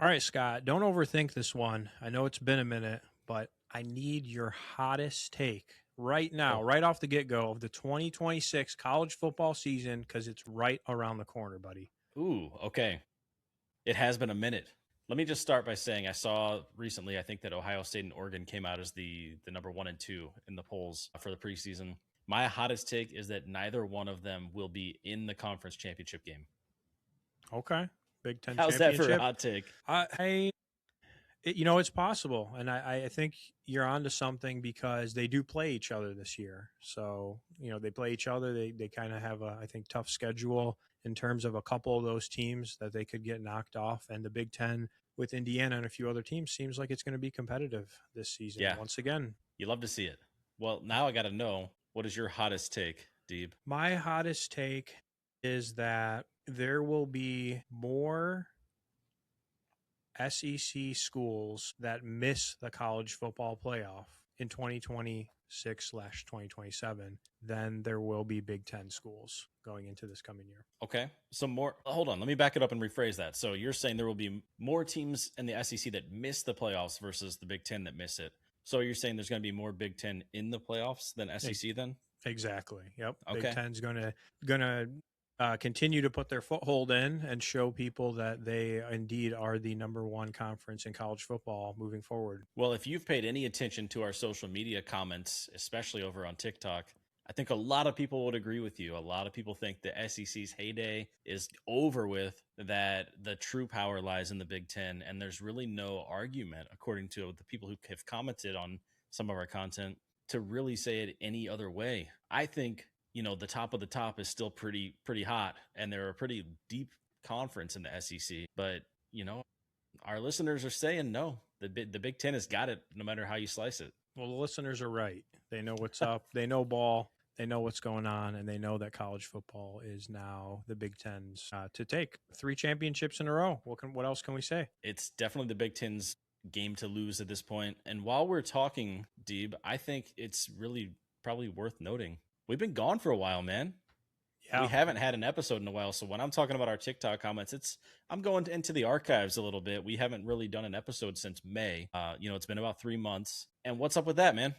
All right, Scott, don't overthink this one. I know it's been a minute, but I need your hottest take right now, Oh, right off the get go of the 2026 college football season because it's right around the corner, buddy. ooh, okay. It has been a minute. Let me just start by saying I saw recently, I think that Ohio State and Oregon came out as the number 1 and 2 in the polls for the preseason. My hottest take is that neither one of them will be in the conference championship game. Okay. Big Ten How's that for a championship. hot take? It's possible. And I think you're onto something because they do play each other this year. So, they play each other. They kind of have I think, tough schedule in terms of a couple of those teams that they could get knocked off. And the Big Ten with Indiana and a few other teams seems like it's going to be competitive this season Yeah, once again. you love to see it. Well, now I got to know, what is your hottest take, Deeb? My hottest take is that there will be more SEC schools that miss the college football playoff in 2026/2027 than there will be Big Ten schools going into this coming year. Okay. So hold on, let me back it up and rephrase that. So you're saying there will be more teams in the SEC that miss the playoffs versus the Big Ten that miss it. So you're saying there's going to be more Big Ten in the playoffs than SEC then? Exactly. Yep. Okay. Big Ten's gonna continue to put their foothold in and show people that they indeed are the number one conference in college football moving forward. Well, if you've paid any attention to our social media comments, especially over on TikTok, I think a lot of people would agree with you. A lot of people think the SEC's heyday is over with, that the true power lies in the Big Ten. And there's really no argument, according to the people who have commented on some of our content, to really say it any other way. I think, the top of the top is still pretty hot, and they're a pretty deep conference in the SEC. But, our listeners are saying no. The Big Ten has got it no matter how you slice it. Well, the listeners are right. They know what's up. They know ball. They know what's going on, and they know that college football is now the Big Ten's to take 3 championships in a row. What else can we say? It's definitely the Big Ten's game to lose at this point. And while we're talking, Deeb, I think it's really probably worth noting, we've been gone for a while, man. Yeah. We haven't had an episode in a while. So when I'm talking about our TikTok comments, I'm going into the archives a little bit. We haven't really done an episode since May. It's been about 3 months. And what's up with that, man?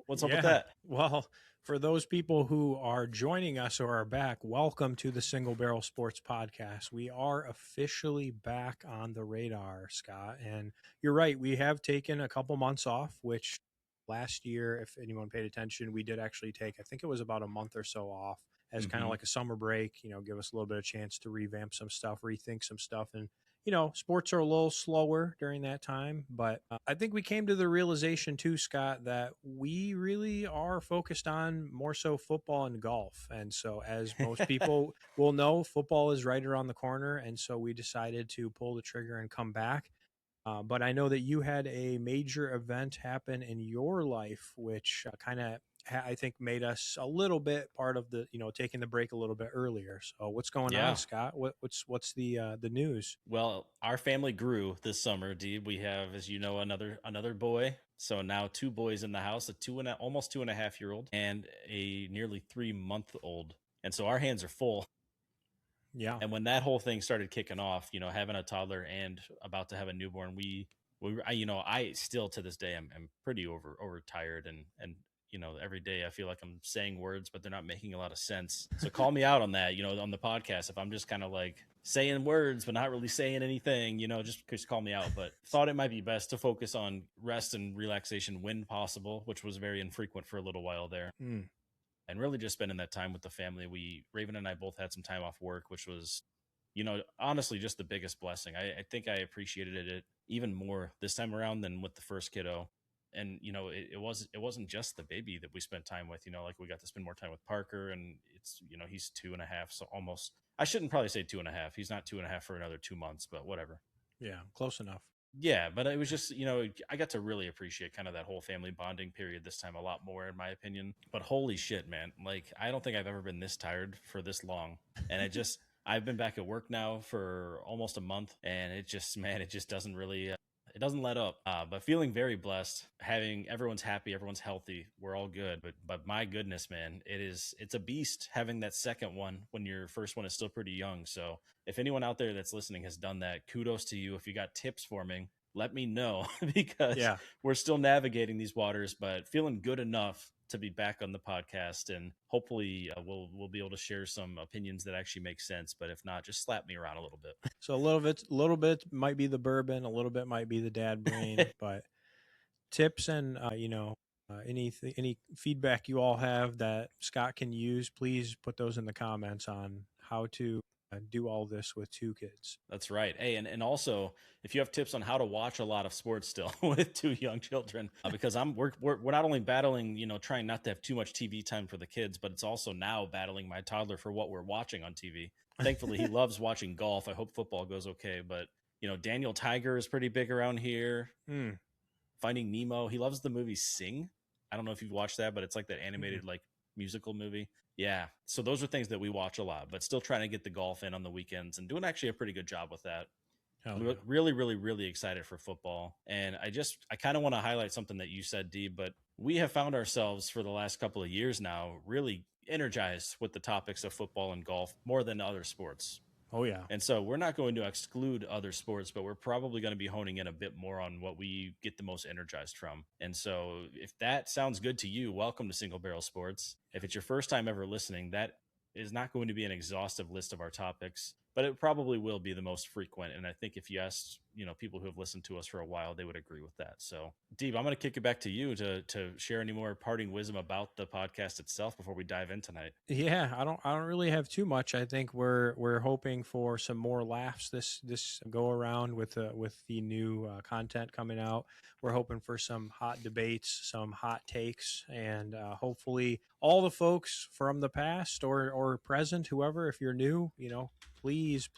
What's up with that? Well, for those people who are joining us or are back, welcome to the Single Barrel Sports Podcast. We are officially back on the radar, Scott. And you're right. We have taken a couple months off, which last year, if anyone paid attention, we did actually take, I think it was about a month or so off as kind of like a summer break, give us a little bit of chance to revamp some stuff, rethink some stuff. And, sports are a little slower during that time. But I think we came to the realization too, Scott, that we really are focused on more so football and golf. And so as most people will know, football is right around the corner. And so we decided to pull the trigger and come back. But I know that you had a major event happen in your life, which kind of, I think, made us a little bit part of the, taking the break a little bit earlier. So what's going on, Scott? What's the news? Well, our family grew this summer, Deeb. We have, as you know, another boy. So now 2 boys in the house, almost 2.5-year-old and a nearly 3-month-old. And so our hands are full. Yeah. And when that whole thing started kicking off, having a toddler and about to have a newborn, I still to this day am pretty overtired and every day I feel like I'm saying words, but they're not making a lot of sense. So call me out on that, on the podcast. If I'm just kind of like saying words, but not really saying anything, just call me out. But thought it might be best to focus on rest and relaxation when possible, which was very infrequent for a little while there. And really just spending that time with the family. Raven and I both had some time off work, which was, honestly just the biggest blessing. I think I appreciated it even more this time around than with the first kiddo. And, it wasn't just the baby that we spent time with, like we got to spend more time with Parker, and it's, he's 2.5. So almost, I shouldn't probably say 2.5. He's not 2.5 for another 2 months, but whatever. Yeah. Close enough. Yeah, but it was just, I got to really appreciate kind of that whole family bonding period this time a lot more, in my opinion. But holy shit, man. Like, I don't think I've ever been this tired for this long. And I've been back at work now for almost a month, and it just doesn't really, it doesn't let up. But feeling very blessed, having everyone's happy, everyone's healthy, we're all good. But my goodness, man, it's a beast having that second one when your first one is still pretty young. So if anyone out there that's listening has done that, kudos to you. If you got tips for me, let me know because Yeah. we're still navigating these waters, but feeling good enough to be back on the podcast, and hopefully we'll be able to share some opinions that actually make sense. But if not, just slap me around a little bit. So a little bit might be the bourbon, a little bit might be the dad brain, but tips and any feedback you all have that Scott can use, please put those in the comments on how to do all this with two kids. That's right. Hey, and also if you have tips on how to watch a lot of sports still with two young children, because we're not only battling, trying not to have too much TV time for the kids, but it's also now battling my toddler for what we're watching on TV. Thankfully, he loves watching golf. I hope football goes okay, but Daniel Tiger is pretty big around here. Finding Nemo. He loves the movie Sing. I don't know if you've watched that, but it's like that animated like musical movie. Yeah. So those are things that we watch a lot, but still trying to get the golf in on the weekends and doing actually a pretty good job with that. Yeah. Really, really, really excited for football. And I kind of want to highlight something that you said, Deeb, but we have found ourselves for the last couple of years now really energized with the topics of football and golf more than other sports. Oh, yeah. And so we're not going to exclude other sports, but we're probably going to be honing in a bit more on what we get the most energized from. And so if that sounds good to you, welcome to Single Barrel Sports. If it's your first time ever listening, that is not going to be an exhaustive list of our topics, but it probably will be the most frequent. And I think if you asked, people who have listened to us for a while, they would agree with that. So, Deeb, I'm going to kick it back to you to share any more parting wisdom about the podcast itself before we dive in tonight. Yeah, I don't really have too much. I think we're hoping for some more laughs this go around with the new content coming out. We're hoping for some hot debates, some hot takes, and hopefully all the folks from the past or present, whoever, if you're new, please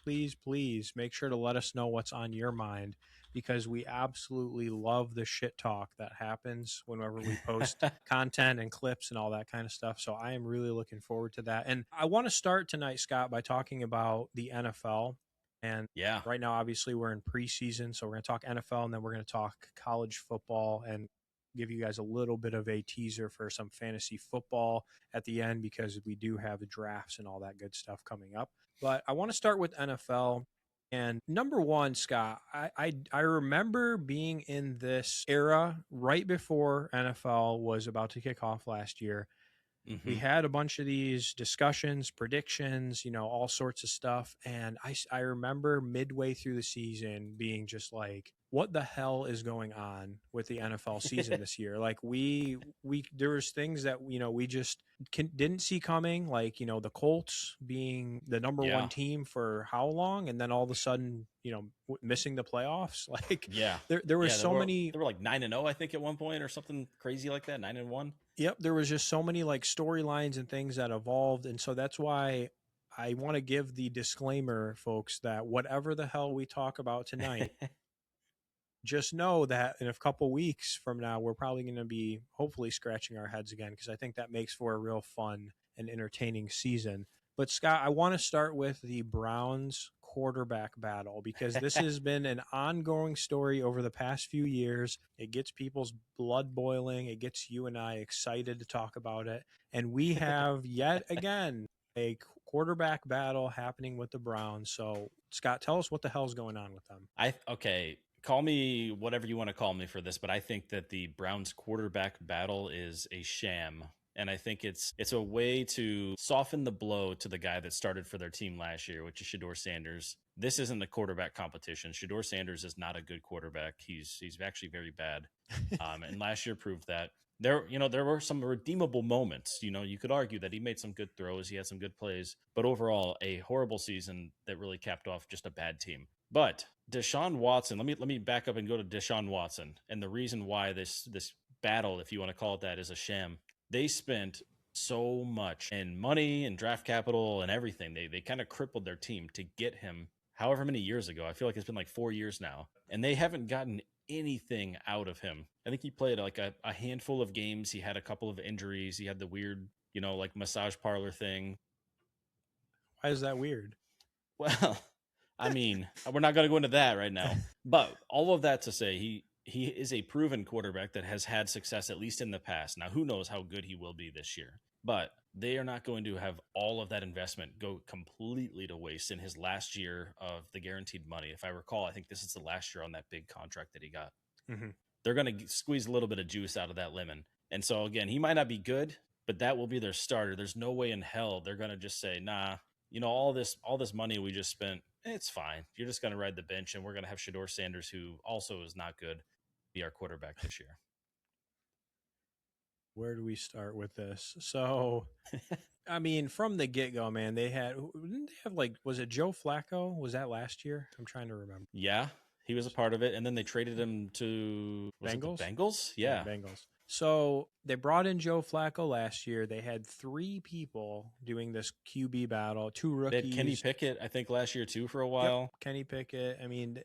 make sure to let us know what's on your mind, because we absolutely love the shit talk that happens whenever we post content and clips and all that kind of stuff. So I am really looking forward to that. And I want to start tonight, Scott, by talking about the NFL. And yeah, right now, obviously, we're in preseason. So we're going to talk NFL, and then we're going to talk college football and give you guys a little bit of a teaser for some fantasy football at the end, because we do have the drafts and all that good stuff coming up. But I want to start with NFL. And number one, Scott, I remember being in this era right before NFL was about to kick off last year. We had a bunch of these discussions, predictions, all sorts of stuff. And I remember midway through the season being just like, what the hell is going on with the NFL season this year? Like there was things that, we just didn't see coming, like, the Colts being the number one team for how long. And then all of a sudden, missing the playoffs. Like, there was so many, they were like 9-0, I think at one point or something crazy like that. 9-1. Yep, there was just so many like storylines and things that evolved. And so that's why I want to give the disclaimer, folks, that whatever the hell we talk about tonight, just know that in a couple weeks from now, we're probably going to be hopefully scratching our heads again, because I think that makes for a real fun and entertaining season. But Scott, I want to start with the Browns quarterback battle, because this has been an ongoing story over the past few years. It gets people's blood boiling. It gets you and I excited to talk about it. And we have yet again a quarterback battle happening with the Browns. So Scott, tell us what the hell's going on with them. Okay. Call me whatever you want to call me for this, but I think that the Browns quarterback battle is a sham. And I think it's a way to soften the blow to the guy that started for their team last year, which is Shedeur Sanders. This isn't a quarterback competition. Shedeur Sanders is not a good quarterback. He's actually very bad. And last year proved that. There were some redeemable moments. You could argue that he made some good throws. He had some good plays. But overall, a horrible season that really capped off just a bad team. But Deshaun Watson, let me back up and go to Deshaun Watson. And the reason why this battle, if you want to call it that, is a sham. They spent so much in money and draft capital and everything. They kind of crippled their team to get him however many years ago. I feel like it's been like 4 years now. And they haven't gotten anything out of him. I think he played like a handful of games. He had a couple of injuries. He had the weird, like massage parlor thing. Why is that weird? Well, I mean, we're not going to go into that right now. But all of that to say, he is a proven quarterback that has had success, at least in the past. Now, who knows how good he will be this year? But they are not going to have all of that investment go completely to waste in his last year of the guaranteed money. If I recall, I think this is the last year on that big contract that he got. Mm-hmm. They're going to squeeze a little bit of juice out of that lemon. And so, again, he might not be good, but that will be their starter. There's no way in hell they're going to just say, nah, all this money we just spent, it's fine. You're just going to ride the bench, and we're going to have Shedeur Sanders, who also is not good, be our quarterback this year. Where do we start with this? So, I mean, from the get-go, man, didn't they have was it Joe Flacco? Was that last year? I'm trying to remember. Yeah, he was a part of it, and then they traded him to Bengals? The Bengals? Yeah, Bengals. So they brought in Joe Flacco last year. They had 3 people doing this QB battle, 2 rookies. They had Kenny Pickett, I think, last year too for a while. Yep, Kenny Pickett. I mean,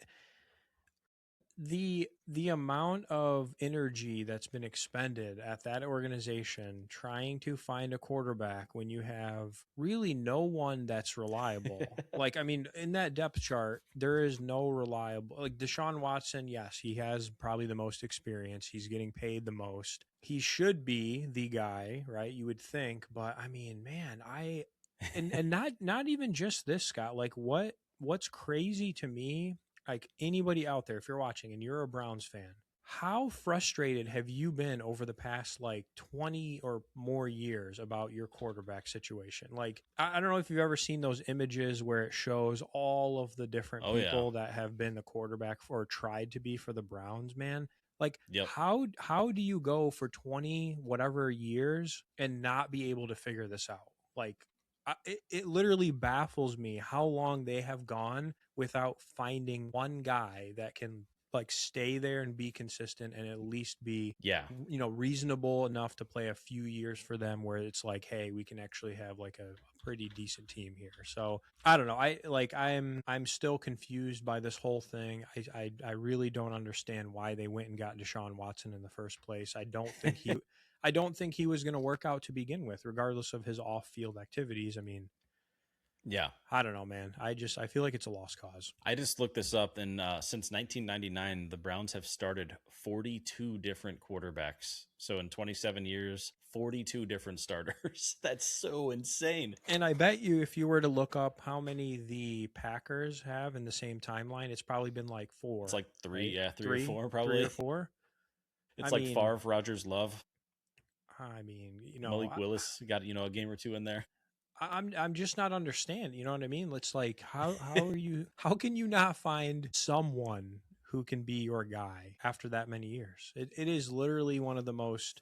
the amount of energy that's been expended at that organization trying to find a quarterback when you have really no one that's reliable. I mean, in that depth chart, there is no reliable. Deshaun Watson, yes, he has probably the most experience. He's getting paid the most. He should be the guy, right? You would think, but I mean, man, and not even just this, Scott. What's crazy to me, anybody out there, if you're watching and you're a Browns fan, how frustrated have you been over the past 20 or more years about your quarterback situation? I don't know if you've ever seen those images where it shows all of the different people that have been the quarterback or tried to be for the Browns, man. Yep. How do you go for 20 whatever years and not be able to figure this out? It literally baffles me how long they have gone without finding one guy that can stay there and be consistent and at least be reasonable enough to play a few years for them where it's hey, we can actually have a pretty decent team here. So I don't know. I'm still confused by this whole thing. I really don't understand why they went and got Deshaun Watson in the first place. I don't think he was going to work out to begin with, regardless of his off-field activities. I mean, yeah, I don't know, man. I feel like it's a lost cause. I just looked this up, and since 1999, the Browns have started 42 different quarterbacks. So in 27 years, 42 different starters. That's so insane. And I bet you if you were to look up how many the Packers have in the same timeline, it's probably been 4. It's 3, right? 3 or 4 probably. 3 or 4. It's Favre, Rodgers, Love. I mean, Malik Willis got a game or 2 in there. I'm just not understanding. You know what I mean? It's how are you? How can you not find someone who can be your guy after that many years? It is literally one of the most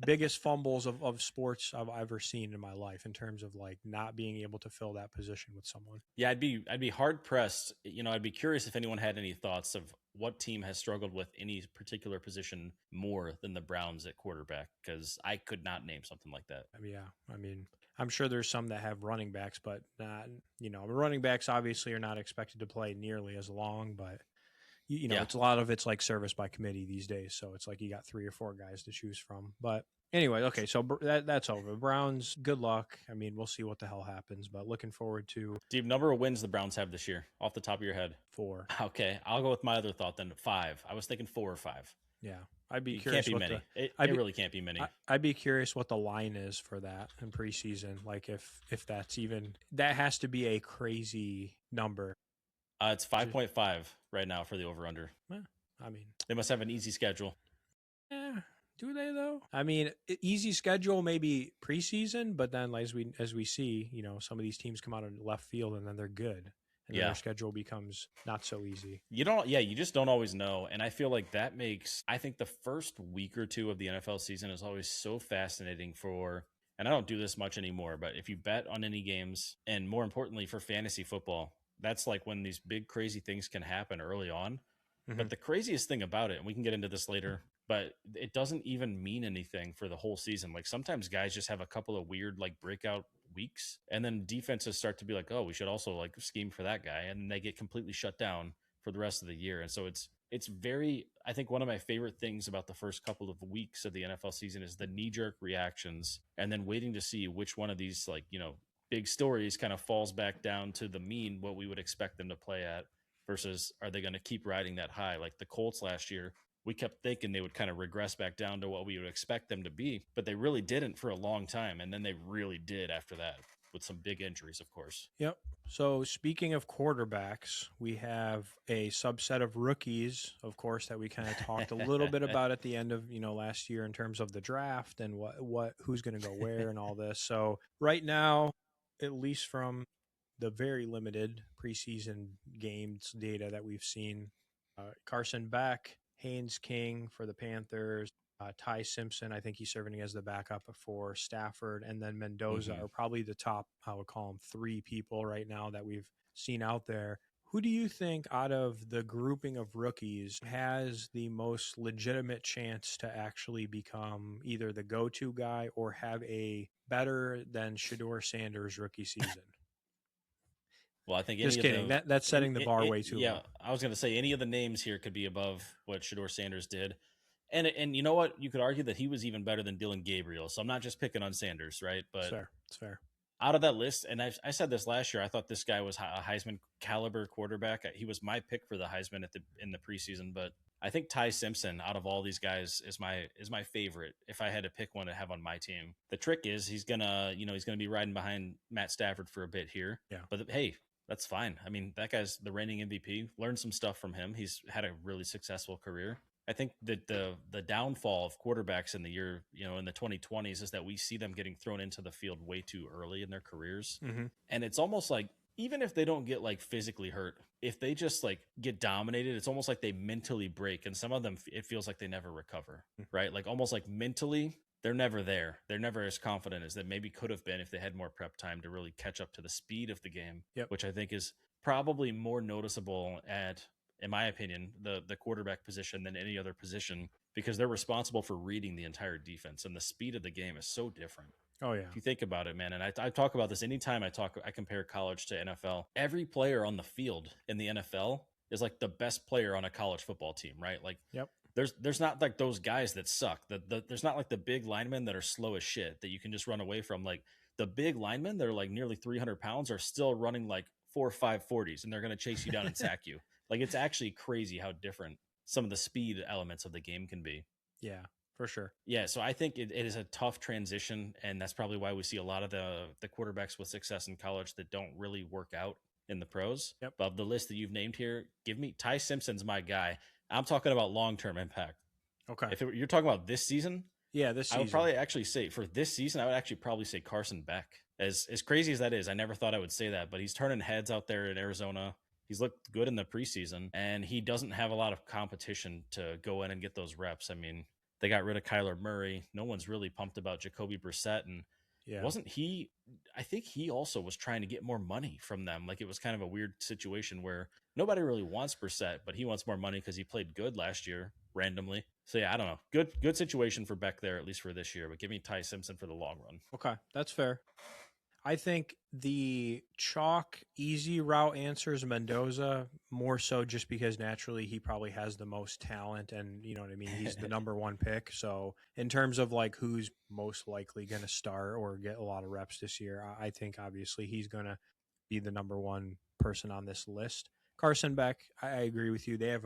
biggest fumbles of sports I've ever seen in my life in terms of not being able to fill that position with someone. Yeah, I'd be hard pressed. I'd be curious if anyone had any thoughts of what team has struggled with any particular position more than the Browns at quarterback, because I could not name something like that. Yeah, I mean, I'm sure there's some that have running backs, but not, running backs obviously are not expected to play nearly as long, but it's a lot of it's service by committee these days. So it's you got 3 or 4 guys to choose from. But anyway, okay, so that's over. Browns, good luck. I mean, we'll see what the hell happens, but looking forward to. Deep, number of wins the Browns have this year off the top of your head? 4. Okay, I'll go with my other thought then. 5. I was thinking 4 or 5. Yeah, I'd be curious. Can't be many. It really can't be many. I'd be curious what the line is for that in preseason. If that's even, that has to be a crazy number. It's 5.5 right now for the over/under. I mean, they must have an easy schedule. Yeah, do they though? I mean, easy schedule maybe preseason, but then as we see, some of these teams come out of left field and then they're good. And then their schedule becomes not so easy. You just don't always know. And I feel like that makes, I think the first week or 2 of the NFL season is always so fascinating and I don't do this much anymore, but if you bet on any games, and more importantly for fantasy football, that's when these big crazy things can happen early on. Mm-hmm. But the craziest thing about it, and we can get into this later, but it doesn't even mean anything for the whole season. Sometimes guys just have a couple of weird breakout weeks, and then defenses start to be oh, we should also scheme for that guy, and they get completely shut down for the rest of the year. And so it's very, I think one of my favorite things about the first couple of weeks of the NFL season is the knee-jerk reactions, and then waiting to see which one of these big stories kind of falls back down to the mean, what we would expect them to play at versus are they going to keep riding that high? Like the Colts last year, we kept thinking they would kind of regress back down to what we would expect them to be, but they really didn't for a long time. And then they really did after that with some big injuries, of course. Yep. So speaking of quarterbacks, we have a subset of rookies, of course, that we kind of talked a little bit about at the end of, last year in terms of the draft and who's going to go where and all this. So right now, at least from the very limited preseason games data that we've seen, Carson Beck, Haynes King for the Panthers, Ty Simpson, I think he's serving as the backup for Stafford, and then Mendoza are probably the top, I would call them, 3 people right now that we've seen out there. Who do you think out of the grouping of rookies has the most legitimate chance to actually become either the go-to guy or have a better than Shedeur Sanders rookie season? Well, I think just kidding. That's setting the bar way too low. I was going to say any of the names here could be above what Shedeur Sanders did. And you know what? You could argue that he was even better than Dylan Gabriel. So I'm not just picking on Sanders, right? But it's fair. Out of that list, and I said this last year, I thought this guy was a Heisman caliber quarterback. He was my pick for the Heisman in the preseason, but I think Ty Simpson, out of all these guys, is my favorite. If I had to pick one to have on my team, the trick is he's gonna be riding behind Matt Stafford for a bit here. Yeah. But hey, that's fine. I mean, that guy's the reigning MVP. Learn some stuff from him. He's had a really successful career. I think that the downfall of quarterbacks in the year, in the 2020s is that we see them getting thrown into the field way too early in their careers. Mm-hmm. And it's almost like, even if they don't get like physically hurt, if they just like get dominated, it's almost like they mentally break. And some of them, it feels like they never recover, right? Like almost like mentally, they're never there. They're never as confident as they maybe could have been if they had more prep time to really catch up to the speed of the game, which I think is probably more noticeable at, in my opinion, the quarterback position than any other position, because they're responsible for reading the entire defense, and the speed of the game is so different. Oh yeah. If you think about it, man, and I talk about this anytime I compare college to NFL. Every player on the field in the NFL is like the best player on a college football team, right? Like, there's not like those guys that suck. There's not like the big linemen that are slow as shit that you can just run away from. Like the big linemen that are like nearly 300 pounds are still running like 4 or 5 40s, and they're going to chase you down and sack you. Like, it's actually crazy how different some of the speed elements of the game can be. Yeah, for sure. Yeah, so I think it is a tough transition, and that's probably why we see a lot of the quarterbacks with success in college that don't really work out in the pros. Yep. But of the list that you've named here, give me Ty Simpson's my guy. I'm talking about long-term impact. Okay. If you're talking about this season, this season, I would probably actually say for this season, I would actually probably say Carson Beck. As crazy as that is, I never thought I would say that, but he's turning heads out there in Arizona. He's looked good in the preseason, and he doesn't have a lot of competition to go in and get those reps. I mean, they got rid of Kyler Murray. No one's really pumped about Jacoby Brissett, and wasn't he? I think he also was trying to get more money from them. Like, it was kind of a weird situation where nobody really wants Brissett, but he wants more money because he played good last year randomly. So yeah, I don't know. Good situation for Beck there, at least for this year. But give me Ty Simpson for the long run. Okay, that's fair. I think the chalk easy route answers Mendoza more so just because naturally he probably has the most talent, and you know what I mean, he's the number 1 pick. So in terms of like who's most likely going to start or get a lot of reps this year, I think obviously he's going to be the number 1 person on this list. Carson Beck, I agree with you. They have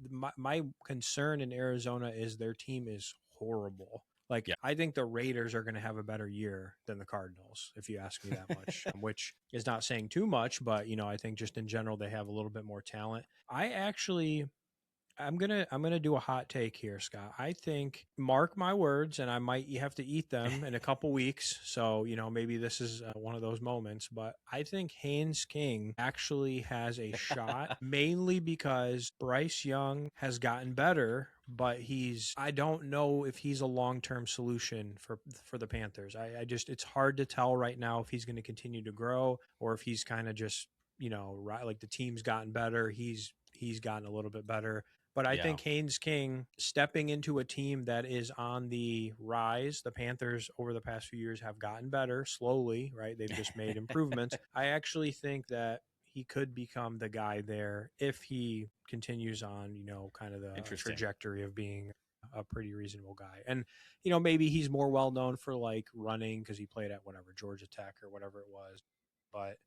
my concern in Arizona is their team is horrible. Like, I think the Raiders are going to have a better year than the Cardinals, if you ask me that much, which is not saying too much, but, I think just in general, they have a little bit more talent. I'm going to do a hot take here, Scott. I think, mark my words, and I might have to eat them in a couple weeks. So, maybe this is one of those moments, but I think Haynes King actually has a shot, mainly because Bryce Young has gotten better, but I don't know if he's a long-term solution for the Panthers. It's hard to tell right now if he's going to continue to grow or if he's kind of just, right, like the team's gotten better. He's gotten a little bit better. But I think Haynes King stepping into a team that is on the rise. The Panthers over the past few years have gotten better slowly, right? They've just made improvements. I actually think that he could become the guy there if he continues on, kind of the trajectory of being a pretty reasonable guy. And, you know, maybe he's more well known for like running because he played at whatever, Georgia Tech or whatever it was. But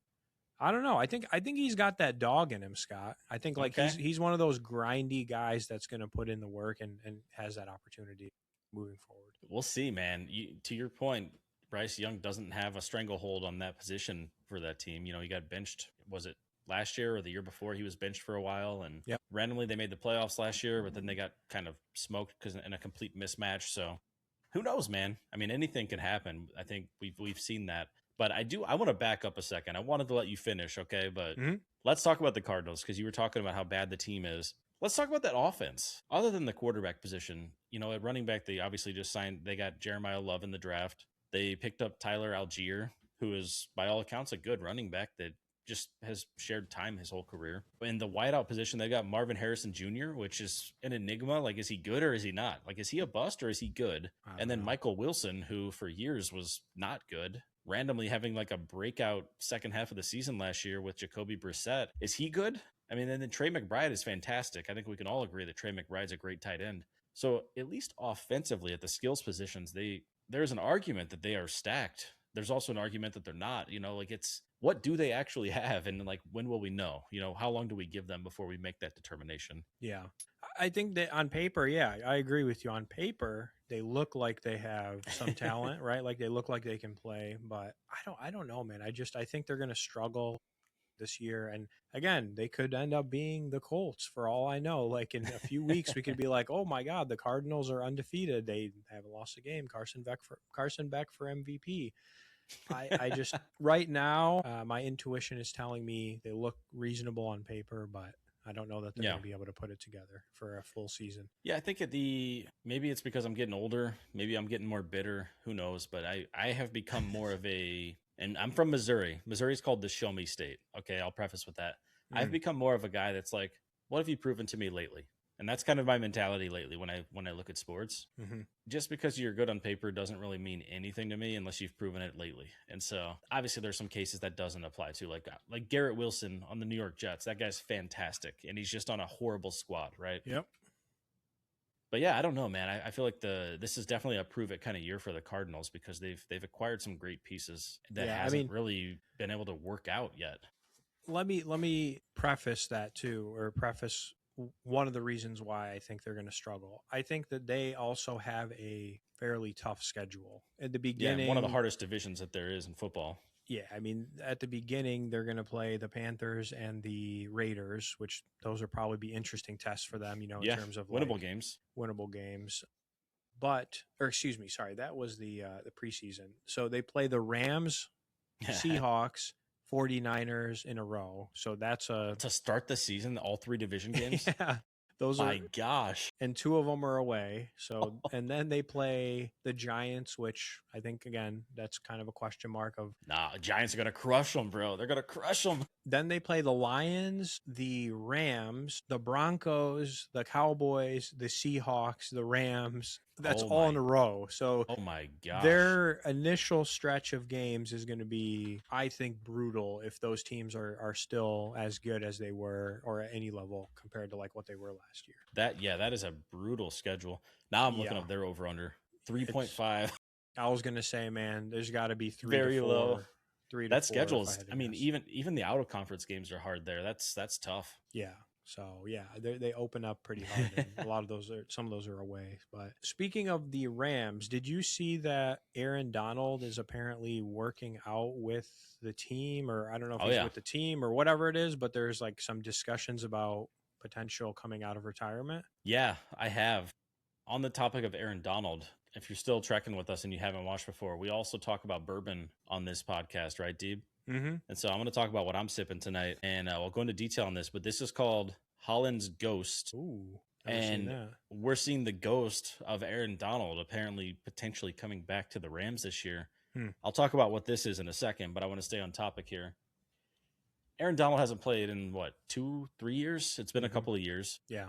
I don't know. I think he's got that dog in him, Scott. I think like Okay. he's one of those grindy guys that's going to put in the work and has that opportunity moving forward. We'll see, man. To your point, Bryce Young doesn't have a stranglehold on that position for that team. You know, he got benched. Was it last year or the year before? He was benched for a while, and Yep. randomly they made the playoffs last year, but then they got kind of smoked because in a complete mismatch. So who knows, man? I mean, anything can happen. I think we've seen that. But I want to back up a second. I wanted to let you finish, okay? But let's talk about the Cardinals because you were talking about how bad the team is. Let's talk about that offense. Other than the quarterback position, you know, at running back, they obviously just signed, they got Jeremiah Love in the draft. They picked up Tyler Algier, who is, by all accounts, a good running back that just has shared time his whole career. In the wideout position, they got Marvin Harrison Jr., which is an enigma. Like, is he good or is he not? Like, is he a bust or is he good? And then Michael Wilson, who for years was not good, randomly having like a breakout second half of the season last year with Jacoby Brissett. Is he good? I mean, and then Trey McBride is fantastic. I think we can all agree that Trey McBride's a great tight end. So at least offensively at the skills positions, there's an argument that they are stacked. There's also an argument that they're not. You know, like it's what do they actually have, and like when will we know? You know, how long do we give them before we make that determination? Yeah, I think that on paper, yeah, I agree with you. On paper, they look like they have some talent, right? Like they look like they can play, but I don't know, man. I think they're going to struggle this year. And again, they could end up being the Colts for all I know. Like in a few weeks, we could be like, oh my God, the Cardinals are undefeated. They haven't lost a game. Carson Beck for MVP. I just right now, my intuition is telling me they look reasonable on paper, but I don't know that they're going to be able to put it together for a full season. Yeah, I think maybe it's because I'm getting older. Maybe I'm getting more bitter. Who knows? But I have become more of and I'm from Missouri. Missouri's called the show me state. Okay, I'll preface with that. I've become more of a guy that's like, what have you proven to me lately? And that's kind of my mentality lately when I look at sports. Just because you're good on paper doesn't really mean anything to me unless you've proven it lately. And so obviously there's some cases that doesn't apply to, like Garrett Wilson on the New York Jets. That guy's fantastic, and he's just on a horrible squad, right? Yep. But yeah, I don't know, man. I feel like this is definitely a prove it kind of year for the Cardinals because they've acquired some great pieces that hasn't really been able to work out yet. Let me preface that too, or preface one of the reasons why I think they're going to struggle. I think that they also have a fairly tough schedule at the beginning. Yeah, one of the hardest divisions that there is in football. Yeah, I mean, at the beginning, they're going to play the Panthers and the Raiders, which those will probably be interesting tests for them, you know, in terms of winnable games. Winnable games. But, or excuse me, sorry, that was the preseason. So they play the Rams, Seahawks, 49ers in a row. So that's to start the season, all three division games. Yeah. My gosh. And two of them are away. So, and then they play the Giants, which I think, again, that's kind of a question mark of. Nah, Giants are going to crush them, bro. They're going to crush them. Then they play the Lions, the Rams, the Broncos, the Cowboys, the Seahawks, the Rams. That's all in a row. So, oh my gosh. Their initial stretch of games is going to be, I think, brutal if those teams are still as good as they were or at any level compared to like what they were last year. That is a brutal schedule. Now I'm looking up their over under 3.5. I was going to say, man, there's got to be 3 very to 4. low. 3 to 4. That schedule's, I mean, even the out of conference games are hard there. That's tough. Yeah. So yeah, they open up pretty hard. And some of those are away. But speaking of the Rams, did you see that Aaron Donald is apparently working out with the team, or I don't know if he's with the team or whatever it is, but there's like some discussions about potential coming out of retirement? Yeah, I have. On the topic of Aaron Donald, if you're still trekking with us and you haven't watched before, we also talk about bourbon on this podcast, right, Deeb? Mm-hmm. And so I'm going to talk about what I'm sipping tonight, and I'll go into detail on this, but this is called Holland's Ghost. Ooh, and we're seeing the ghost of Aaron Donald apparently potentially coming back to the Rams this year. I'll talk about what this is in a second, but I want to stay on topic here. Aaron Donald hasn't played in, 2-3 years? It's been a couple of years. Yeah.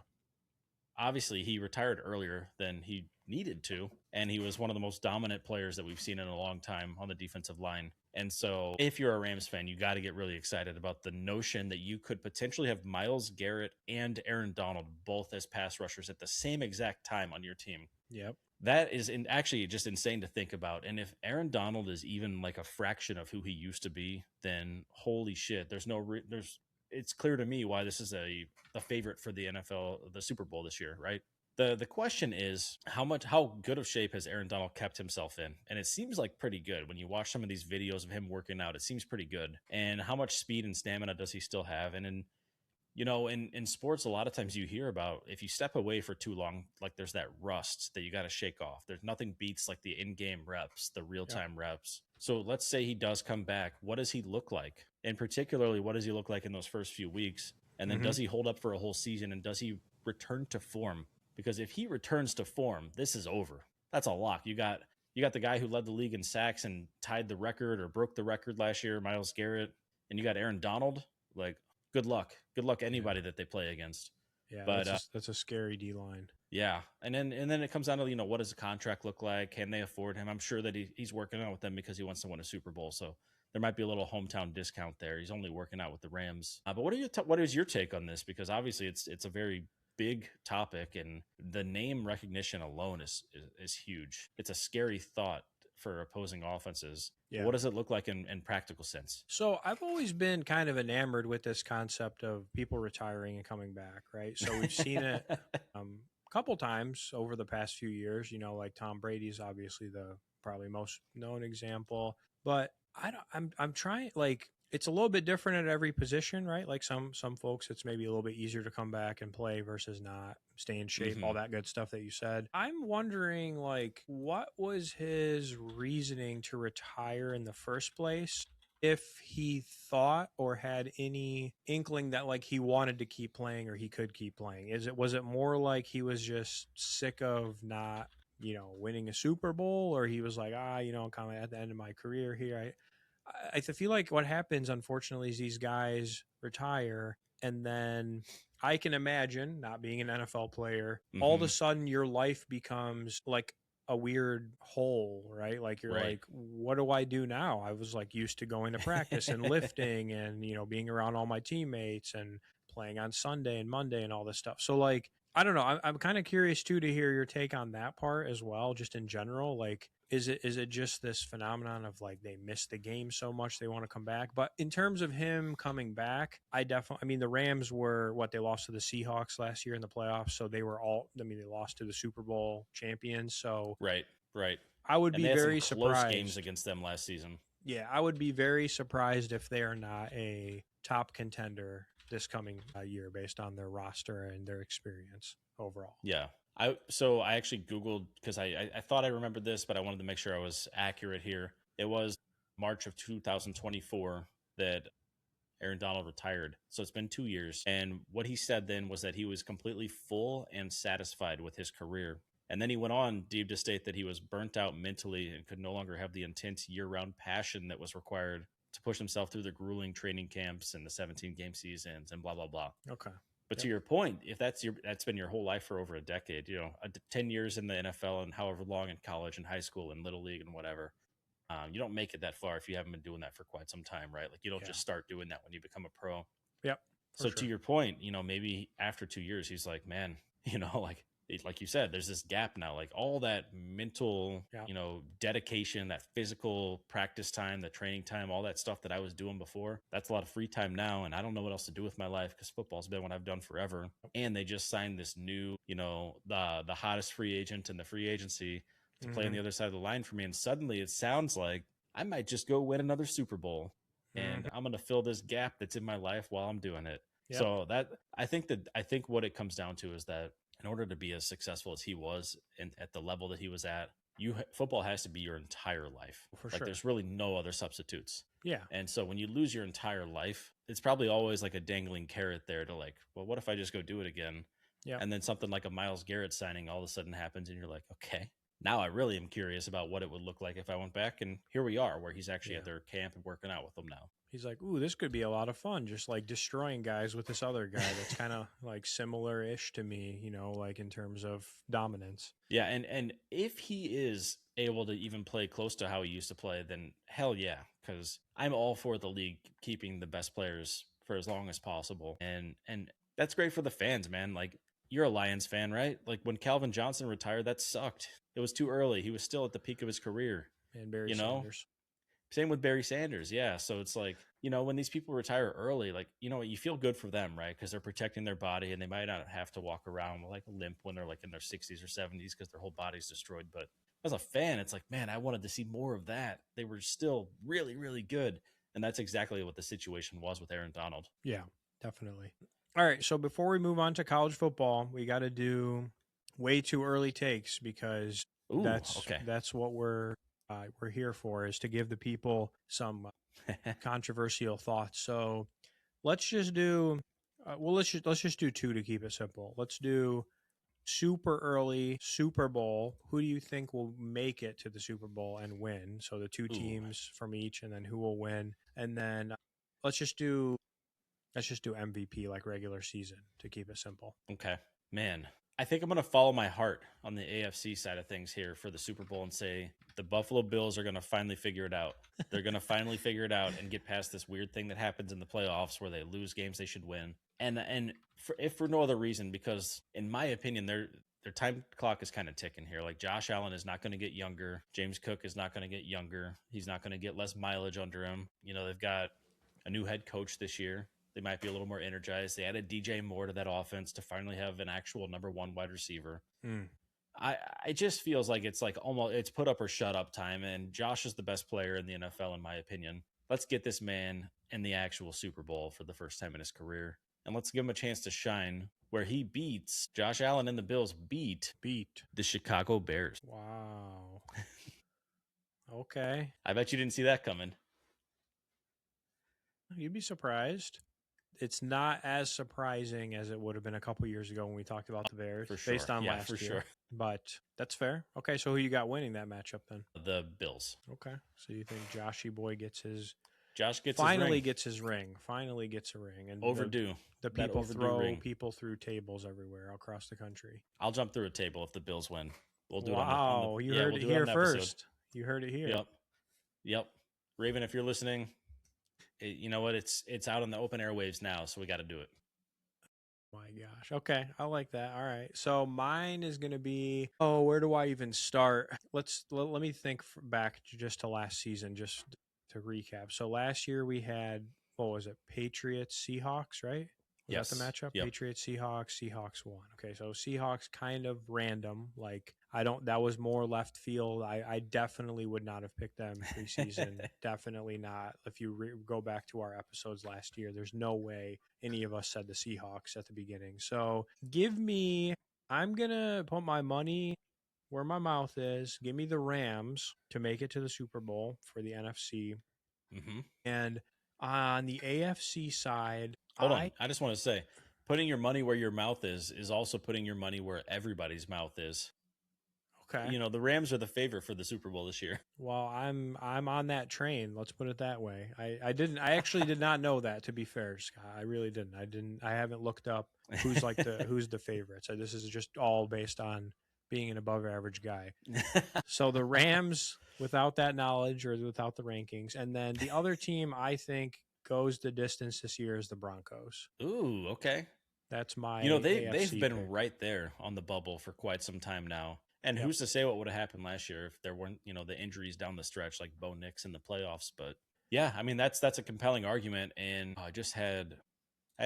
Obviously, he retired earlier than he needed to, and he was one of the most dominant players that we've seen in a long time on the defensive line. And so if you're a Rams fan, you got to get really excited about the notion that you could potentially have Myles Garrett and Aaron Donald both as pass rushers at the same exact time on your team. Yep. That is actually just insane to think about. And if Aaron Donald is even like a fraction of who he used to be, then holy shit, it's clear to me why this is the favorite for the NFL, the Super Bowl this year, right? The question is how good of shape has Aaron Donald kept himself in? And it seems like pretty good. When you watch some of these videos of him working out, it seems pretty good. And how much speed and stamina does he still have? And in sports, a lot of times you hear about if you step away for too long, like there's that rust that you got to shake off. There's nothing beats like the in-game reps, the real-time reps. So let's say he does come back. What does he look like? And particularly, what does he look like in those first few weeks? And then does he hold up for a whole season? And does he return to form? Because if he returns to form, this is over. That's a lock. You got the guy who led the league in sacks and tied the record or broke the record last year, Myles Garrett, and you got Aaron Donald. Like, good luck. Good luck anybody that they play against. Yeah, but that's a scary D line. Yeah, and then it comes down to what does the contract look like? Can they afford him? I'm sure that he's working out with them because he wants to win a Super Bowl. So there might be a little hometown discount there. He's only working out with the Rams. But what is your take on this? Because obviously it's a very big topic, and the name recognition alone is huge. It's a scary thought for opposing offenses. Yeah. What does it look like in practical sense? So I've always been kind of enamored with this concept of people retiring and coming back, right? So we've seen it a couple times over the past few years, like Tom Brady's obviously the probably most known example, but I'm trying, like, it's a little bit different at every position, right? Like some folks, it's maybe a little bit easier to come back and play versus not, stay in shape, all that good stuff that you said. I'm wondering, like, what was his reasoning to retire in the first place? If he thought or had any inkling that like he wanted to keep playing or he could keep playing, was it more like he was just sick of not, winning a Super Bowl, or he was like, I'm kind of at the end of my career here. I feel like what happens, unfortunately, is these guys retire, and then I can imagine, not being an NFL player, all of a sudden your life becomes like a weird hole, right? Like you're like, what do I do now? I was like used to going to practice and lifting and, being around all my teammates and playing on Sunday and Monday and all this stuff. So like, I don't know. I'm kind of curious too to hear your take on that part as well, just in general. Like, is it just this phenomenon of like they miss the game so much they want to come back? But in terms of him coming back, the Rams were they lost to the Seahawks last year in the playoffs, so they lost to the Super Bowl champions. So right. I would be very surprised. Close games against them last season. Yeah, I would be very surprised if they are not a top contender this coming year based on their roster and their experience overall. Yeah. I actually Googled, because I thought I remembered this, but I wanted to make sure I was accurate here. It was March of 2024 that Aaron Donald retired. So it's been 2 years. And what he said then was that he was completely full and satisfied with his career. And then he went on, Deeb, to state that he was burnt out mentally and could no longer have the intense year-round passion that was required to push himself through the grueling training camps and the 17-game seasons and blah, blah, blah. Okay. But to your point, if that's been your whole life for over a decade, 10 years in the NFL and however long in college and high school and little league and whatever, you don't make it that far if you haven't been doing that for quite some time, right? Like you don't just start doing that when you become a pro. Yep. So to your point, maybe after 2 years, he's like, man, like you said, there's this gap now, like all that mental, dedication, that physical practice time, the training time, all that stuff that I was doing before, that's a lot of free time now. And I don't know what else to do with my life because football's been what I've done forever. And they just signed this new, the hottest free agent in the free agency to play on the other side of the line for me. And suddenly it sounds like I might just go win another Super Bowl and I'm going to fill this gap that's in my life while I'm doing it. Yep. So I think what it comes down to is that in order to be as successful as he was at the level that he was at, football has to be your entire life. There's really no other substitutes. Yeah. And so when you lose your entire life, it's probably always like a dangling carrot there to like, well, what if I just go do it again? Yeah. And then something like a Myles Garrett signing all of a sudden happens and you're like, okay, Now I really am curious about what it would look like if I went back, and here we are, where he's actually at their camp and working out with them now. He's like, ooh, this could be a lot of fun, just like destroying guys with this other guy that's kind of like similar-ish to me, like in terms of dominance. Yeah, and if he is able to even play close to how he used to play, then hell yeah, because I'm all for the league keeping the best players for as long as possible, and that's great for the fans, man. Like, you're a Lions fan, right? Like, when Calvin Johnson retired, that sucked. It was too early. He was still at the peak of his career. And Barry Sanders. Same with Barry Sanders. Yeah. So it's like, when these people retire early, like, you feel good for them, right? Because they're protecting their body and they might not have to walk around with like a limp when they're like in their 60s or 70s because their whole body's destroyed. But as a fan, it's like, man, I wanted to see more of that. They were still really, really good. And that's exactly what the situation was with Aaron Donald. Yeah, definitely. All right. So before we move on to college football, we got to do way too early takes because that's what we're here for, is to give the people some controversial thoughts. So let's just do let's just do two to keep it simple. Let's do super early Super Bowl. Who do you think will make it to the Super Bowl and win? So the two teams from each, and then who will win. And then let's just do MVP, like regular season, to keep it simple. Okay, man. I think I'm going to follow my heart on the AFC side of things here for the Super Bowl and say the Buffalo Bills are going to finally figure it out. They're going to finally figure it out and get past this weird thing that happens in the playoffs where they lose games they should win. And if for no other reason, because in my opinion, their time clock is kind of ticking here. Like, Josh Allen is not going to get younger. James Cook is not going to get younger. He's not going to get less mileage under him. They've got a new head coach this year. They might be a little more energized. They added DJ Moore to that offense to finally have an actual number one wide receiver. It just feels like it's like almost it's put up or shut up time. And Josh is the best player in the NFL, in my opinion. Let's get this man in the actual Super Bowl for the first time in his career. And let's give him a chance to shine where he beats Josh Allen and the Bills beat the Chicago Bears. Wow. Okay. I bet you didn't see that coming. You'd be surprised. It's not as surprising as it would have been a couple years ago when we talked about the Bears, based on last year. Sure. But that's fair. Okay, so who you got winning that matchup then? The Bills. Okay, so you think Joshy boy gets his ring. Finally gets a ring, and overdue. The people throw people through tables everywhere across the country. I'll jump through a table if the Bills win. We'll do it. You heard it here first. You heard it here. Yep. Raven, if you're listening. You know what? It's out on the open airwaves now, so we got to do it. My gosh. Okay, I like that. All right. So mine is going to be, where do I even start? Let me think back just to last season, just to recap. So last year we had, what was it? Patriots, Seahawks, right? Was that the matchup? Yep. Patriots, Seahawks won. Okay, so Seahawks kind of random. Like, that was more left field. I definitely would not have picked them preseason. Definitely not. If you go back to our episodes last year, there's no way any of us said the Seahawks at the beginning. So I'm going to put my money where my mouth is. Give me the Rams to make it to the Super Bowl for the NFC. Mm-hmm. And on the AFC side, hold on. I just want to say, putting your money where your mouth is also putting your money where everybody's mouth is. Okay. The Rams are the favorite for the Super Bowl this year. Well, I'm on that train. Let's put it that way. I actually did not know that, to be fair, Scott. I really didn't. I haven't looked up who's the favorite. So this is just all based on being an above average guy. So the Rams, without that knowledge or without the rankings, and then the other team I think goes the distance this year is the Broncos. Ooh, okay. That's my they've been right there on the bubble for quite some time now. And who's to say what would have happened last year if there weren't, the injuries down the stretch like Bo Nix in the playoffs. But yeah, I mean, that's a compelling argument. And I just had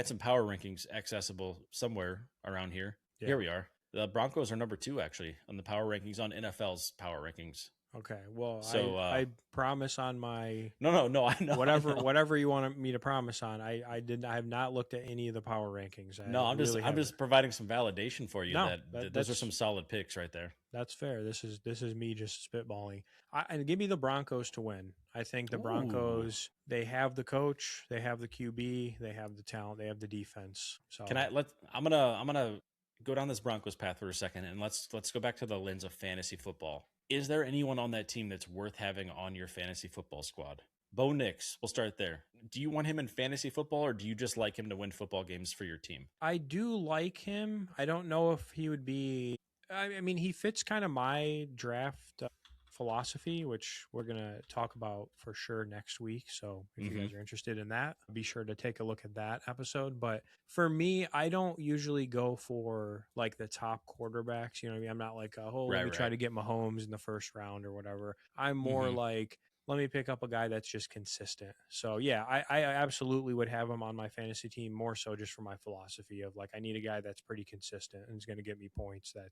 some power rankings accessible somewhere around here. Yeah. Here we are. The Broncos are number 2 actually on the power rankings on NFL's power rankings. Okay. Well, so I promise on my no, I know whatever you want me to promise on. I have not looked at any of the power rankings. I'm just providing some validation for you that those are some solid picks right there. That's fair. This is me just spitballing. And give me the Broncos to win. I think the Broncos, they have the coach, they have the QB, they have the talent, they have the defense. So I'm gonna go down this Broncos path for a second, and let's go back to the lens of fantasy football. Is there anyone on that team that's worth having on your fantasy football squad? Bo Nix, we'll start there. Do you want him in fantasy football, or do you just like him to win football games for your team? I do like him. I don't know if he would be. I mean, he fits kind of my draft philosophy, which we're going to talk about for sure next week. So if you guys are interested in that, be sure to take a look at that episode. But for me, I don't usually go for like the top quarterbacks. You know what I mean? I'm not like, let me try to get Mahomes in the first round or whatever. I'm more like, let me pick up a guy that's just consistent. So yeah, I absolutely would have him on my fantasy team, more so just for my philosophy of like, I need a guy that's pretty consistent and is going to get me points that,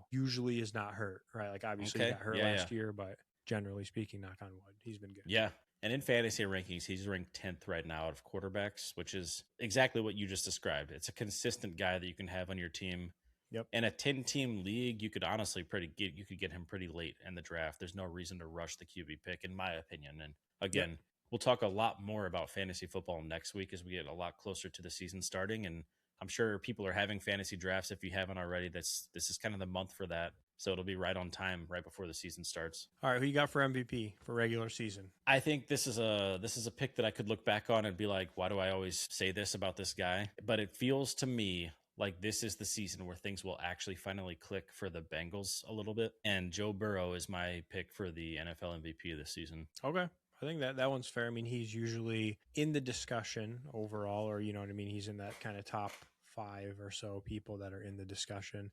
usually is not hurt, right? Like obviously he got hurt last year, but generally speaking, knock on wood, he's been good. Yeah. And in fantasy rankings, he's ranked 10th right now out of quarterbacks, which is exactly what you just described. It's a consistent guy that you can have on your team. Yep. In a 10-team league, you could honestly get him pretty late in the draft. There's no reason to rush the QB pick, in my opinion. And again, we'll talk a lot more about fantasy football next week as we get a lot closer to the season starting. And I'm sure people are having fantasy drafts. If you haven't already, this is kind of the month for that. So it'll be right on time, right before the season starts. All right, who you got for MVP for regular season? I think this is a pick that I could look back on and be like, why do I always say this about this guy? But it feels to me like this is the season where things will actually finally click for the Bengals a little bit. And Joe Burrow is my pick for the NFL MVP of this season. Okay. I think that one's fair. I mean, he's usually in the discussion overall, or you know what I mean? He's in that kind of top 5 or so people that are in the discussion.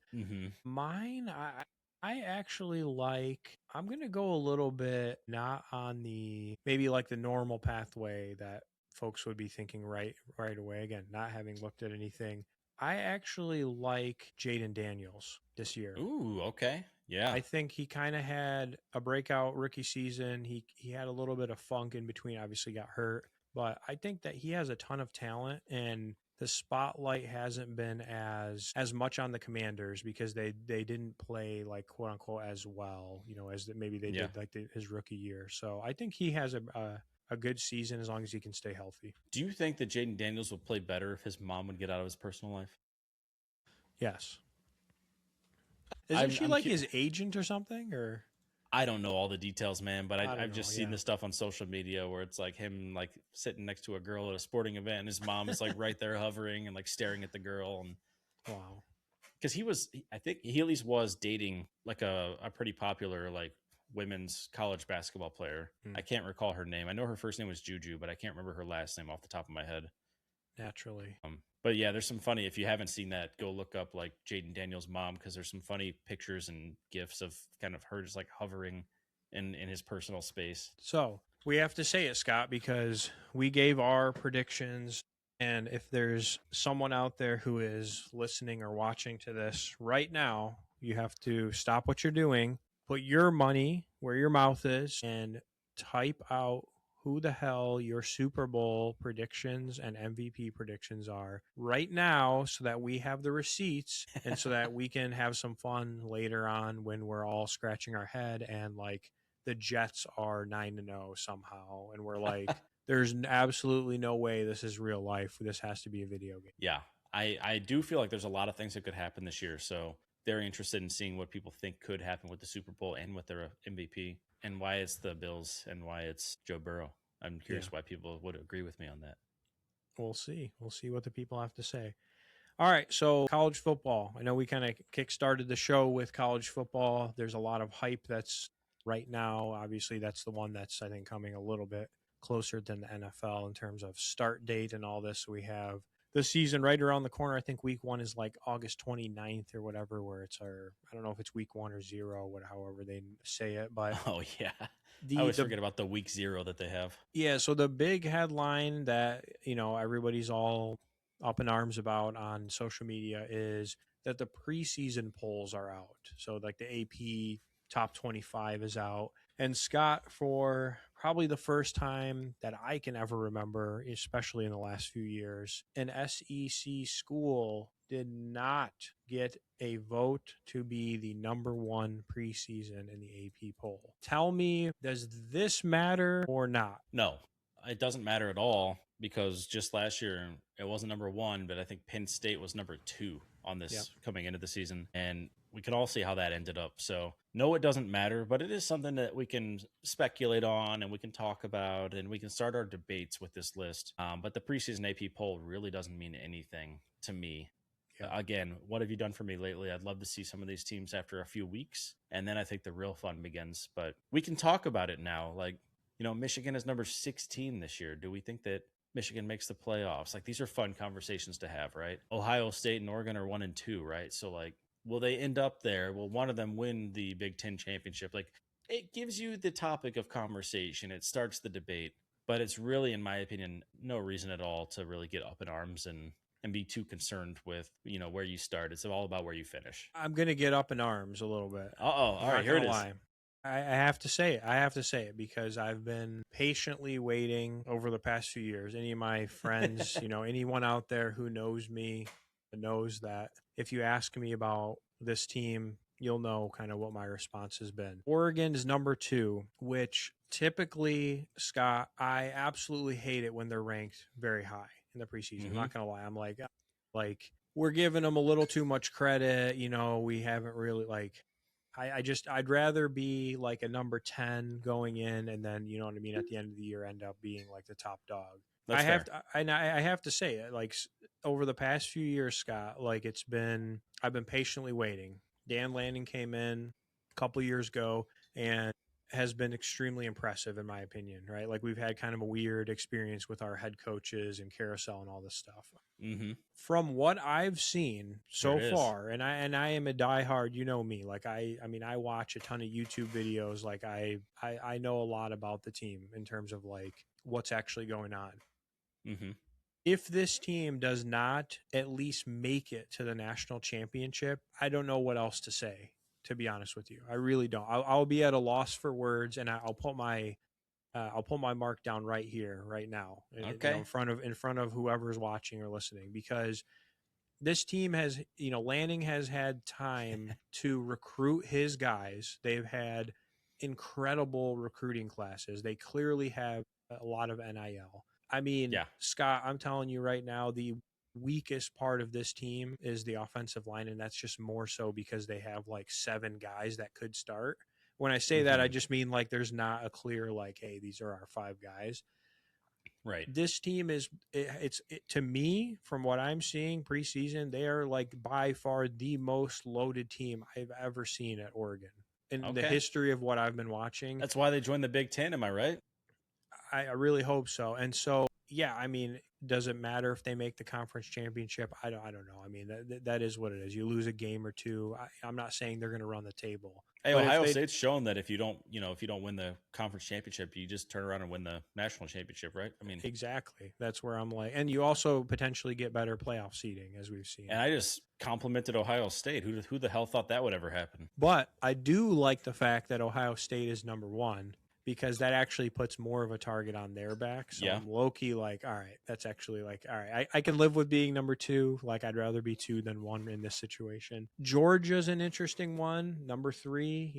Mine, I actually like, I'm going to go a little bit not on the, maybe like the normal pathway that folks would be thinking right away. Again, not having looked at anything. I actually like Jaden Daniels this year. Ooh, okay. Yeah. I think he kind of had a breakout rookie season. He had a little bit of funk in between, obviously got hurt, but I think that he has a ton of talent, and the spotlight hasn't been as much on the Commanders because they didn't play like quote unquote as well, as maybe they did like his rookie year. So I think he has a good season as long as he can stay healthy. Do you think that Jaden Daniels would play better if his mom would get out of his personal life? Yes. Isn't she like his agent or something? Or I don't know all the details, man, but I've just seen this stuff on social media where it's like him like sitting next to a girl at a sporting event and his mom is like right there hovering and like staring at the girl. And wow. Because I think he at least was dating like a pretty popular like women's college basketball player. I can't recall her name. I know her first name was Juju, but I can't remember her last name off the top of my head. Naturally. But yeah, there's some funny, if you haven't seen that, go look up like Jaden Daniels' mom, because there's some funny pictures and gifs of kind of her just like hovering in his personal space. So we have to say it, Scott, because we gave our predictions. And if there's someone out there who is listening or watching to this right now, you have to stop what you're doing, put your money where your mouth is, and type out who the hell your Super Bowl predictions and MVP predictions are right now so that we have the receipts and so that we can have some fun later on when we're all scratching our head and like the Jets are 9-0 somehow. And we're like, there's absolutely no way this is real life. This has to be a video game. Yeah, I do feel like there's a lot of things that could happen this year. So very interested in seeing what people think could happen with the Super Bowl and with their MVP, and why it's the Bills and why it's Joe Burrow. I'm curious why people would agree with me on that. We'll see. We'll see what the people have to say. All right, so college football. I know we kind of kick-started the show with college football. There's a lot of hype that's right now. Obviously, that's the one that's, I think, coming a little bit closer than the NFL in terms of start date and all this. So we have the season right around the corner. I think week 1 is like August 29th or whatever, where it's I don't know if it's week 1 or 0, however they say it. But oh, yeah. I always forget about the week 0 that they have. Yeah, so the big headline that, everybody's all up in arms about on social media is that the preseason polls are out. So like the AP top 25 is out. And Scott, for probably the first time that I can ever remember, especially in the last few years, an SEC school did not get a vote to be the number 1 preseason in the AP poll. Tell me, does this matter or not? No. it doesn't matter at all because just last year it wasn't number one, but I think Penn State was number two on this coming into the season. And we can all see how that ended up. So no, it doesn't matter, but it is something that we can speculate on and we can talk about and we can start our debates with this list. But the preseason AP poll really doesn't mean anything to me. Again, what have you done for me lately? I'd love to see some of these teams after a few weeks. And then I think the real fun begins. But we can talk about it now. Like, Michigan is number 16 this year. Do we think that Michigan makes the playoffs? Like, these are fun conversations to have, right? Ohio State and Oregon are 1 and 2, right? So, like, will they end up there? Will one of them win the Big Ten championship? Like, it gives you the topic of conversation. It starts the debate. But it's really, in my opinion, no reason at all to really get up in arms and be too concerned with, where you start. It's all about where you finish. I'm going to get up in arms a little bit. All right, here it is. I have to say it. I have to say it because I've been patiently waiting over the past few years. Any of my friends, anyone out there who knows me knows that if you ask me about this team, you'll know kind of what my response has been. Oregon's number 2, which typically, Scott, I absolutely hate it when they're ranked very high in the preseason. I'm not going to lie. I'm like, we're giving them a little too much credit. We haven't really I'd rather be like a number 10 going in and then, you know what I mean, at the end of the year end up being like the top dog. I have to say it, like, over the past few years, Scott, like I've been patiently waiting. Dan Lanning came in a couple years ago and has been extremely impressive in my opinion, right? Like, we've had kind of a weird experience with our head coaches and carousel and all this stuff. Mm-hmm. From what I've seen so far, and I am a diehard, me, like I watch a ton of YouTube videos. Like I know a lot about the team in terms of like what's actually going on. Mm-hmm. If this team does not at least make it to the national championship, I don't know what else to say, to be honest with you. I really don't. I'll be at a loss for words, and I'll put my mark down right here, right now, in front of whoever's watching or listening, because this team has, Lanning has had time to recruit his guys. They've had incredible recruiting classes. They clearly have a lot of NIL. I mean, Scott, I'm telling you right now, the weakest part of this team is the offensive line, and that's just more so because they have like 7 guys that could start. When I say that, I just mean like there's not a clear like, hey, these are our 5 guys. Right. This team is to me, from what I'm seeing preseason, they are like by far the most loaded team I've ever seen at Oregon in the history of what I've been watching. That's why they joined the Big Ten. Am I right? I really hope so. And so, yeah, I mean, does it matter if they make the conference championship? I don't know. I mean, that is what it is. You lose a game or two. I'm not saying they're going to run the table. Hey, Ohio State's shown that if you don't win the conference championship, you just turn around and win the national championship, right? I mean, exactly. That's where I'm like, and you also potentially get better playoff seeding, as we've seen. And I just complimented Ohio State. Who the hell thought that would ever happen? But I do like the fact that Ohio State is number 1, because that actually puts more of a target on their back. So I'm low-key like, all right, that's actually like, all right, I can live with being number 2. Like, I'd rather be 2 than 1 in this situation. Georgia's an interesting one, number 3.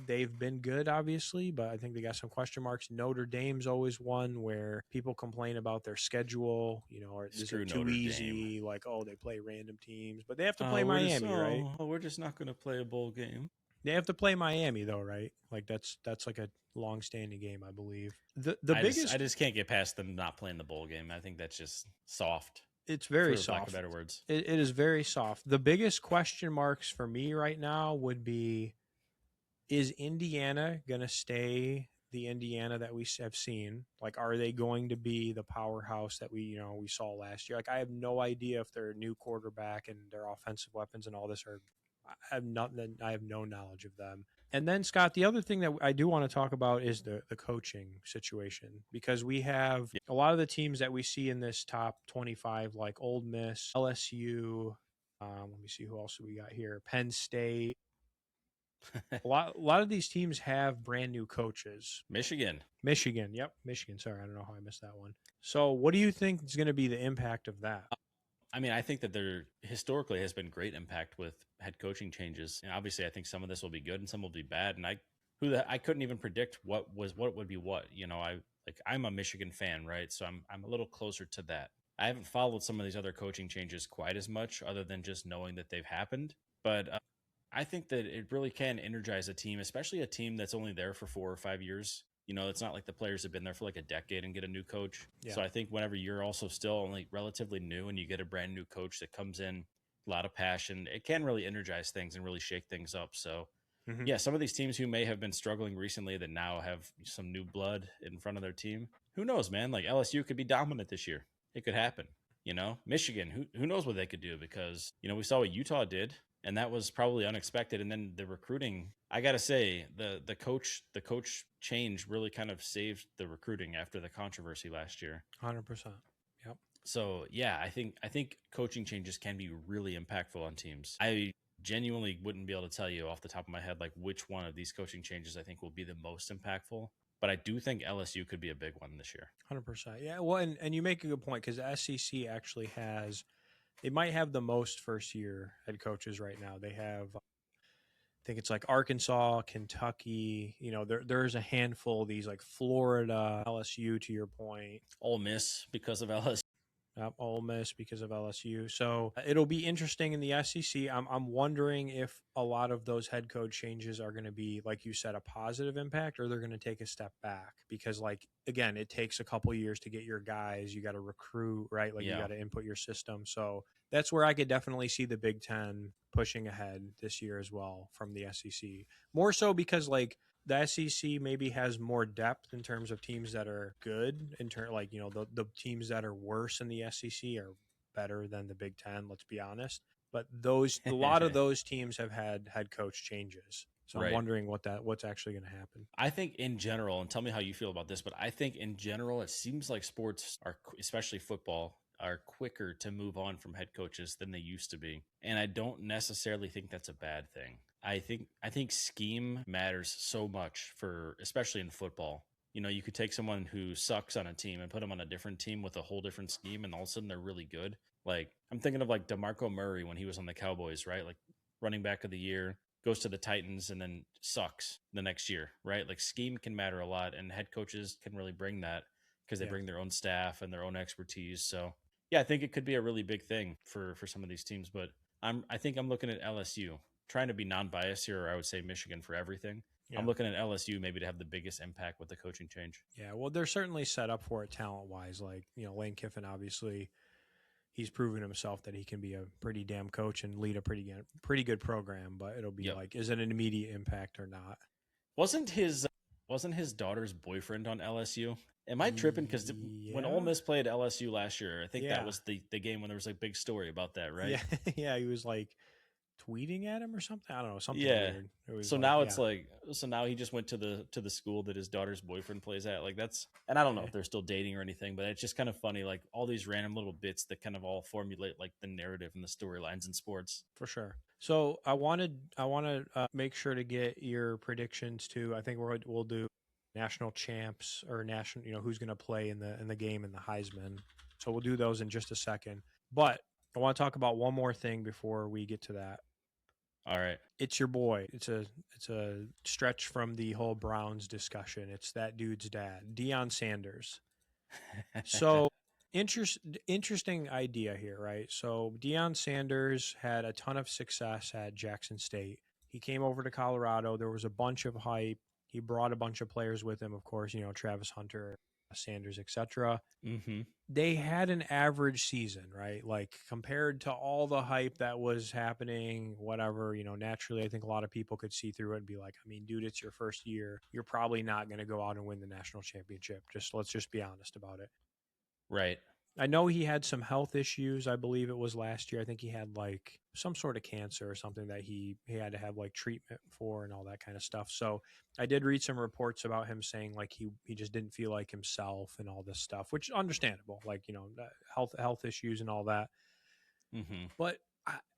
They've been good, obviously, but I think they got some question marks. Notre Dame's always one where people complain about their schedule, or is it too easy? Like, oh, they play random teams, but they have to play Miami, right? Oh, we're just not going to play a bowl game. They have to play Miami though, right? Like that's like a long-standing game, I believe. I just can't get past them not playing the bowl game. I think that's just soft. It's very soft. For lack of better words. It is very soft. The biggest question marks for me right now would be: is Indiana going to stay the Indiana that we have seen? Like, are they going to be the powerhouse that we saw last year? Like, I have no idea if their new quarterback and their offensive weapons and all this are. I have no knowledge of them. And then, Scott, the other thing that I do want to talk about is the coaching situation, because we have a lot of the teams that we see in this top 25, like Ole Miss, LSU. Let me see who else we got here. Penn State. a lot of these teams have brand new coaches. Michigan. Yep. Michigan. Sorry, I don't know how I missed that one. So what do you think is going to be the impact of that? I mean, I think that there historically has been great impact with head coaching changes. And obviously, I think some of this will be good and some will be bad. And I couldn't even predict what would be what. Like I'm a Michigan fan, right? So I'm a little closer to that. I haven't followed some of these other coaching changes quite as much, other than just knowing that they've happened. But I think that it really can energize a team, especially a team that's only there for 4 or 5 years. It's not like the players have been there for like a decade and get a new coach. Yeah. So I think whenever you're also still only relatively new and you get a brand new coach that comes in, a lot of passion, it can really energize things and really shake things up. So Mm-hmm. yeah, some of these teams who may have been struggling recently that now have some new blood in front of their team. Who knows, man? Like LSU could be dominant this year. It could happen. Michigan, who knows what they could do, because we saw what Utah did, and that was probably unexpected. And then the recruiting, I gotta say, the coach change really kind of saved the recruiting after the controversy last year. 100%. Yep. So yeah, I think coaching changes can be really impactful on teams. I genuinely wouldn't be able to tell you off the top of my head like which one of these coaching changes I think will be the most impactful. But I do think LSU could be a big one this year. 100%. Yeah. Well, and you make a good point, because the SEC actually has, they might have the most first year head coaches right now. They have, I think it's like Arkansas, Kentucky, there's a handful of these, like Florida, LSU, to your point. Ole Miss because of LSU. Ole Miss because of LSU. So it'll be interesting in the SEC. I'm wondering if a lot of those head coach changes are going to be, like you said, a positive impact, or they're going to take a step back, because, like, again, it takes a couple years to get your guys. You got to recruit, right? Like, you got to input your system. So that's where I could definitely see the Big Ten pushing ahead this year as well from the SEC. More so because, like, the SEC maybe has more depth in terms of teams that are good, like, the teams that are worse in the SEC are better than the Big Ten, let's be honest. But a lot of those teams have had head coach changes. So I'm wondering what's actually going to happen. I think in general, and tell me how you feel about this, but I think in general, it seems like sports are, especially football, are quicker to move on from head coaches than they used to be. And I don't necessarily think that's a bad thing. I think scheme matters so much, for especially in football. You could take someone who sucks on a team and put them on a different team with a whole different scheme, and all of a sudden they're really good. Like, I'm thinking of like DeMarco Murray when he was on the Cowboys, right? Like, running back of the year, goes to the Titans, and then sucks the next year, right? Like, scheme can matter a lot, and head coaches can really bring that, because they bring their own staff and their own expertise. So yeah, I think it could be a really big thing for some of these teams. But I think I'm looking at LSU, trying to be non-biased here, or I would say Michigan for everything. Yeah. I'm looking at LSU maybe to have the biggest impact with the coaching change. Yeah, well, they're certainly set up for it talent-wise. Like, Lane Kiffin, obviously, he's proven himself that he can be a pretty damn coach and lead a pretty good program. But it'll be like, is it an immediate impact or not? Wasn't his daughter's boyfriend on LSU? Am I tripping? Because when Ole Miss played LSU last year, I think that was the game when there was a big story about that, right? Yeah, yeah, he was like tweeting at him or something. I don't know, something weird. So now it's like, so now he just went to the school that his daughter's boyfriend plays at. Like, that's, and I don't know if they're still dating or anything, but it's just kind of funny, like all these random little bits that kind of all formulate like the narrative and the storylines in sports. For sure. So I want to make sure to get your predictions too. I think we'll do national champs, or national, who's going to play in the game in the Heisman. So we'll do those in just a second. But I want to talk about one more thing before we get to that. All right. It's your boy. It's a stretch from the whole Browns discussion. It's that dude's dad, Deshaun Sanders. So interesting idea here, right? So Deshaun Sanders had a ton of success at Jackson State. He came over to Colorado. There was a bunch of hype. He brought a bunch of players with him, of course, Travis Hunter, Sanders, etc. Mm-hmm. They had an average season, right? Like, compared to all the hype that was happening, whatever, naturally, I think a lot of people could see through it and be like, I mean, dude, it's your first year. You're probably not going to go out and win the national championship. Let's just be honest about it. Right. I know he had some health issues. I believe it was last year. I think he had like some sort of cancer or something that he had to have like treatment for and all that kind of stuff. So I did read some reports about him saying like he just didn't feel like himself and all this stuff, which is understandable, like, health issues and all that. Mm-hmm. But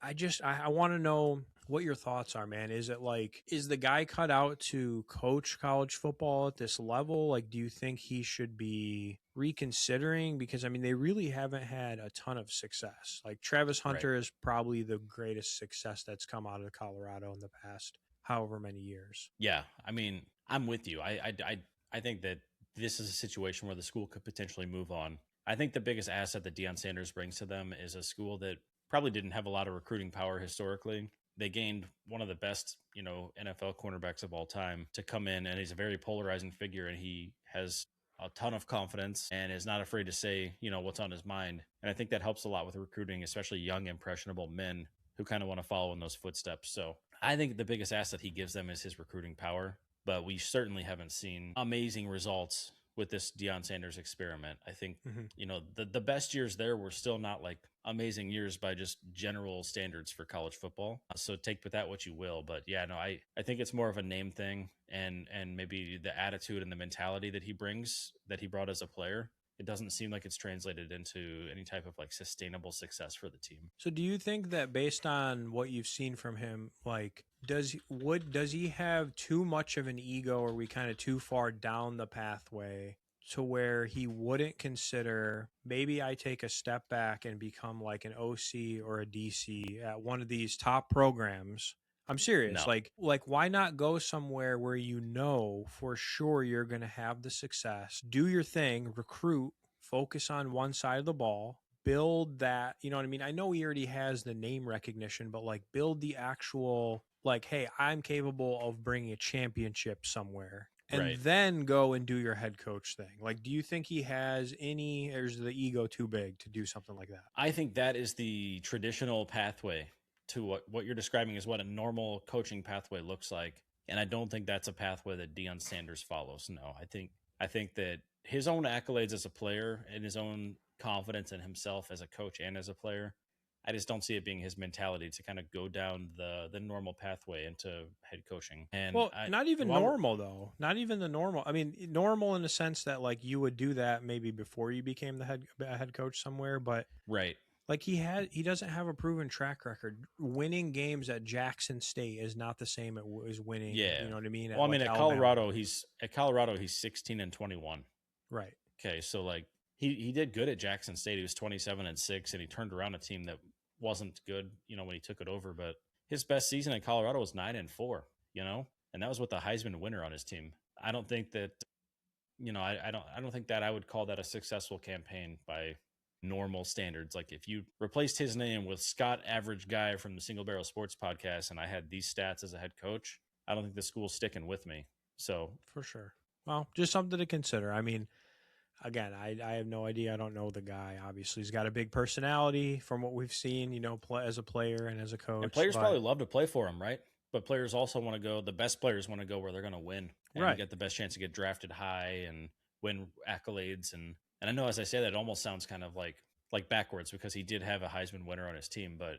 I want to know what your thoughts are, man. Is it like, is the guy cut out to coach college football at this level? Like, do you think he should be reconsidering? Because, I mean, they really haven't had a ton of success. Like, Travis Hunter is probably the greatest success that's come out of Colorado in the past however many years. Yeah. I mean, I'm with you. I think that this is a situation where the school could potentially move on. I think the biggest asset that Deion Sanders brings to them is a school that probably didn't have a lot of recruiting power historically. They gained one of the best, NFL cornerbacks of all time to come in, and he's a very polarizing figure, and he has a ton of confidence and is not afraid to say, what's on his mind. And I think that helps a lot with recruiting, especially young, impressionable men who kind of want to follow in those footsteps. So I think the biggest asset he gives them is his recruiting power, but we certainly haven't seen amazing results with this Deion Sanders experiment. I think, the best years there were still not like amazing years by just general standards for college football. So take with that what you will. But yeah, no, I think it's more of a name thing and maybe the attitude and the mentality that he brings, that he brought as a player. It doesn't seem like it's translated into any type of like sustainable success for the team. So do you think that based on what you've seen from him, like does he have too much of an ego, or are we kind of too far down the pathway to where he wouldn't consider, maybe I take a step back and become like an OC or a DC at one of these top programs? I'm serious. No. Like why not go somewhere where for sure you're going to have the success, do your thing, recruit, focus on one side of the ball, build that, you know what I mean? I know he already has the name recognition, but like build the actual, like, hey, I'm capable of bringing a championship somewhere, and Right. then go and do your head coach thing. Like, do you think he has any, or is the ego too big to do something like that? I think that is the traditional pathway to what you're describing is what a normal coaching pathway looks like. And I don't think that's a pathway that Deion Sanders follows. No, I think that his own accolades as a player and his own confidence in himself as a coach and as a player, I just don't see it being his mentality to kind of go down the normal pathway into head coaching. And not even normal though. Not even the normal. I mean, normal in the sense that like you would do that maybe before you became the head coach somewhere, but right. Like he doesn't have a proven track record. Winning games at Jackson State is not the same as winning. Yeah. You know what I mean? Well, at Colorado, he's 16-21. Right. Okay, so like he did good at Jackson State. He was 27-6, and he turned around a team that wasn't good, when he took it over. But his best season in Colorado was 9-4, and that was with the Heisman winner on his team. I don't think that, I don't think that I would call that a successful campaign by normal standards. Like if you replaced his name with Scott Average Guy from the Single Barrel Sports Podcast, and I had these stats as a head coach, I don't think the school's sticking with me. So for sure. Well, just something to consider. I mean, again, I have no idea. I don't know the guy. Obviously, he's got a big personality from what we've seen, as a player and as a coach. And players probably love to play for him, right? But players also want to go. The best players want to go where they're going to win, and get the best chance to get drafted high and win accolades. And I know, as I say that, it almost sounds kind of like backwards because he did have a Heisman winner on his team, but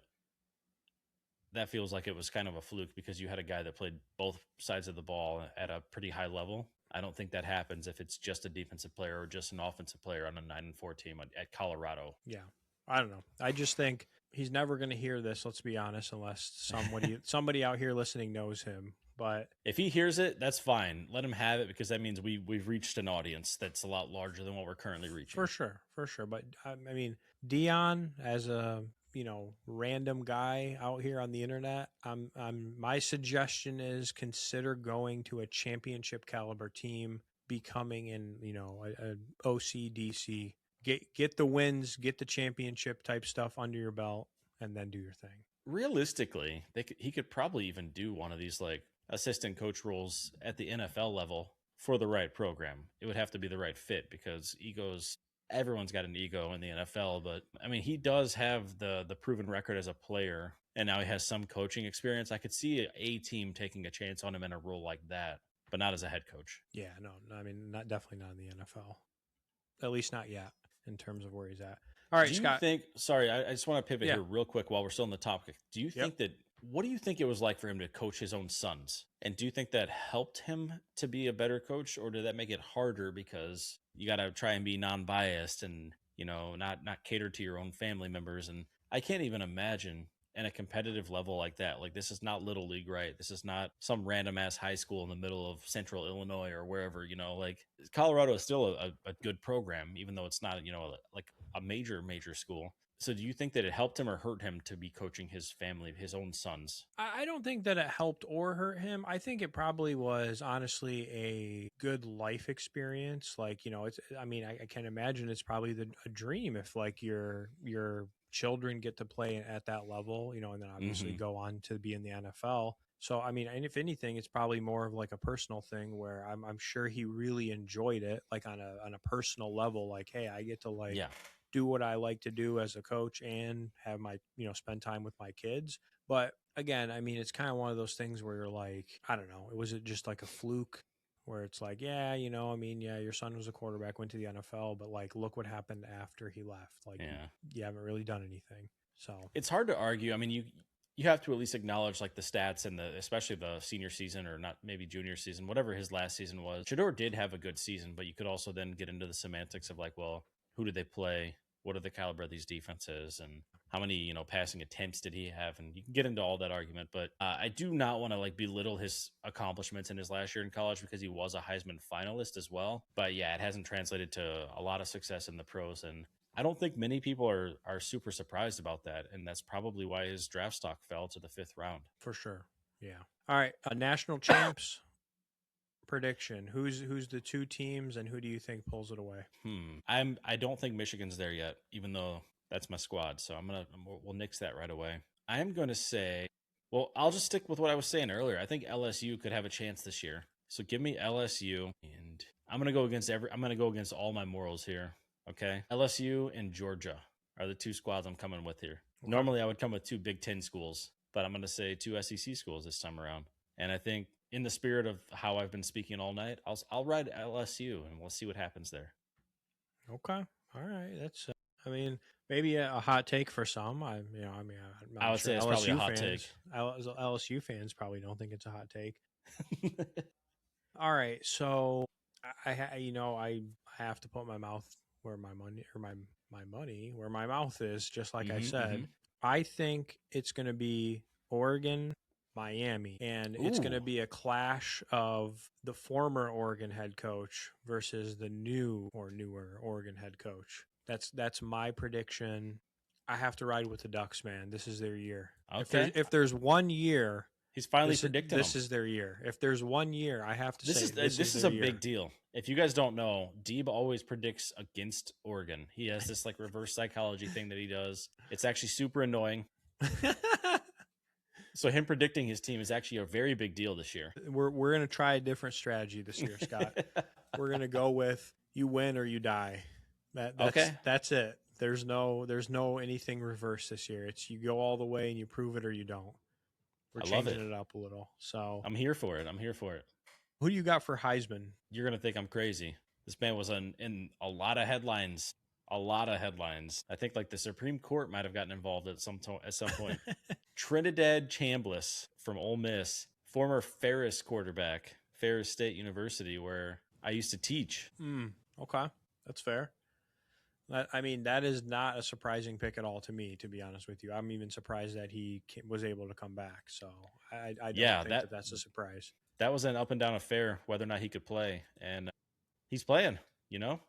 that feels like it was kind of a fluke because you had a guy that played both sides of the ball at a pretty high level. I don't think that happens if it's just a defensive player or just an offensive player on a 9-4 team at Colorado. Yeah. I don't know. I just think he's never going to hear this, let's be honest, unless somebody out here listening knows him. But if he hears it, that's fine. Let him have it, because that means we've reached an audience that's a lot larger than what we're currently reaching. For sure. But I mean, Deion, as a random guy out here on the internet, my suggestion is consider going to a championship caliber team, becoming in a OCDC, get the wins, get the championship type stuff under your belt, and then do your thing. Realistically, he could probably even do one of these like assistant coach roles at the NFL level for the right program. It would have to be the right fit, because everyone's got an ego in the NFL, but I mean, he does have the proven record as a player, and now he has some coaching experience. I could see a team taking a chance on him in a role like that, but not as a head coach. Yeah, no, I mean, definitely not in the NFL. At least not yet, in terms of where he's at. All right, Scott. Sorry, I just want to pivot here real quick while we're still on the topic. Do you think what do you think it was like for him to coach his own sons? And do you think that helped him to be a better coach, or did that make it harder because you got to try and be non-biased and, not cater to your own family members? And I can't even imagine in a competitive level like that. Like, this is not Little League, right? This is not some random ass high school in the middle of central Illinois or wherever, like Colorado is still a good program, even though it's not, like a major school. So do you think that it helped him or hurt him to be coaching his family, his own sons? I don't think that it helped or hurt him. I think it probably was honestly a good life experience. Like, it's, I mean, I can imagine it's probably a dream if like your children get to play at that level, and then obviously go on to be in the NFL. So, I mean, and if anything, it's probably more of like a personal thing where I'm sure he really enjoyed it, like on a personal level. Like, hey, I get to like do what I like to do as a coach and have my, spend time with my kids. But again, I mean, it's kind of one of those things where you're like, I don't know, was it just like a fluke where it's like, yeah, I mean, yeah, your son was a quarterback, went to the NFL, but like, look what happened after he left. Like, you haven't really done anything. So it's hard to argue. I mean, you have to at least acknowledge like the stats and especially the senior season, or not, maybe junior season, whatever his last season was. Shedeur did have a good season, but you could also then get into the semantics of like, well, who did they play? What are the caliber of these defenses, and how many, passing attempts did he have? And you can get into all that argument, but I do not want to like belittle his accomplishments in his last year in college, because he was a Heisman finalist as well. But yeah, it hasn't translated to a lot of success in the pros, and I don't think many people are super surprised about that, and that's probably why his draft stock fell to the 5th round. For sure. Yeah. All right, national champs prediction. Who's the two teams, and who do you think pulls it away? I don't think Michigan's there yet, even though that's my squad. So we'll nix that right away. I am going to say, well, I'll just stick with what I was saying earlier. I think LSU could have a chance this year. So give me LSU, and I'm going to go against all my morals here. Okay. LSU and Georgia are the two squads I'm coming with here. Okay. Normally I would come with two Big Ten schools, but I'm going to say two SEC schools this time around. And I think in the spirit of how I've been speaking all night, I'll ride LSU, and we'll see what happens there. Okay. All right. That's, I mean, maybe a hot take for some. I would say it's probably a hot take. LSU fans probably don't think it's a hot take. All right. So I have to put my mouth where my money, or my money where my mouth is, just like I said. I think it's going to be Oregon, Miami, and it's going to be a clash of the former Oregon head coach versus the newer Oregon head coach. That's my prediction. I have to ride with the Ducks, man. This is their year. Okay. If there's 1 year, he's finally predicting this is their year. If there's 1 year, I have to this say this is a big deal. If you guys don't know, Deeb always predicts against Oregon. He has this like reverse psychology thing that he does. It's actually super annoying. So him predicting his team is actually a very big deal this year. We're going to try a different strategy this year, Scott. We're going to go with you win or you die. That's it. There's no anything reverse this year. It's you go all the way and you prove it or you don't. We're changing it up a little. So I'm here for it. Who do you got for Heisman? You're going to think I'm crazy. This man was in a lot of headlines. I think like the Supreme Court might have gotten involved at some point. Trinidad Chambliss from Ole Miss, former Ferris quarterback, Ferris State University, where I used to teach. Okay. That's fair. That is not a surprising pick at all to me, to be honest with you. I'm even surprised that he was able to come back. So I don't think that's a surprise. That was an up and down affair, whether or not he could play. And he's playing,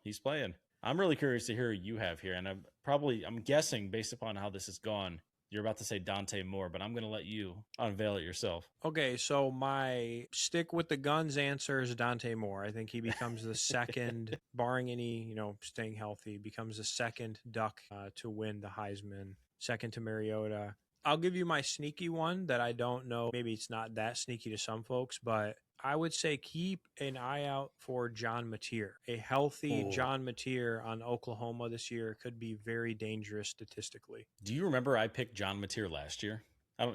he's playing. I'm really curious to hear who you have here. And I'm guessing, based upon how this has gone, you're about to say Dante Moore, but I'm going to let you unveil it yourself. Okay, so my stick with the guns answer is Dante Moore. I think he becomes the second, barring any, staying healthy, becomes the second Duck to win the Heisman, second to Mariota. I'll give you my sneaky one that I don't know. Maybe it's not that sneaky to some folks, but I would say keep an eye out for John Mateer. A healthy John Mateer on Oklahoma this year could be very dangerous statistically. Do you remember I picked John Mateer last year?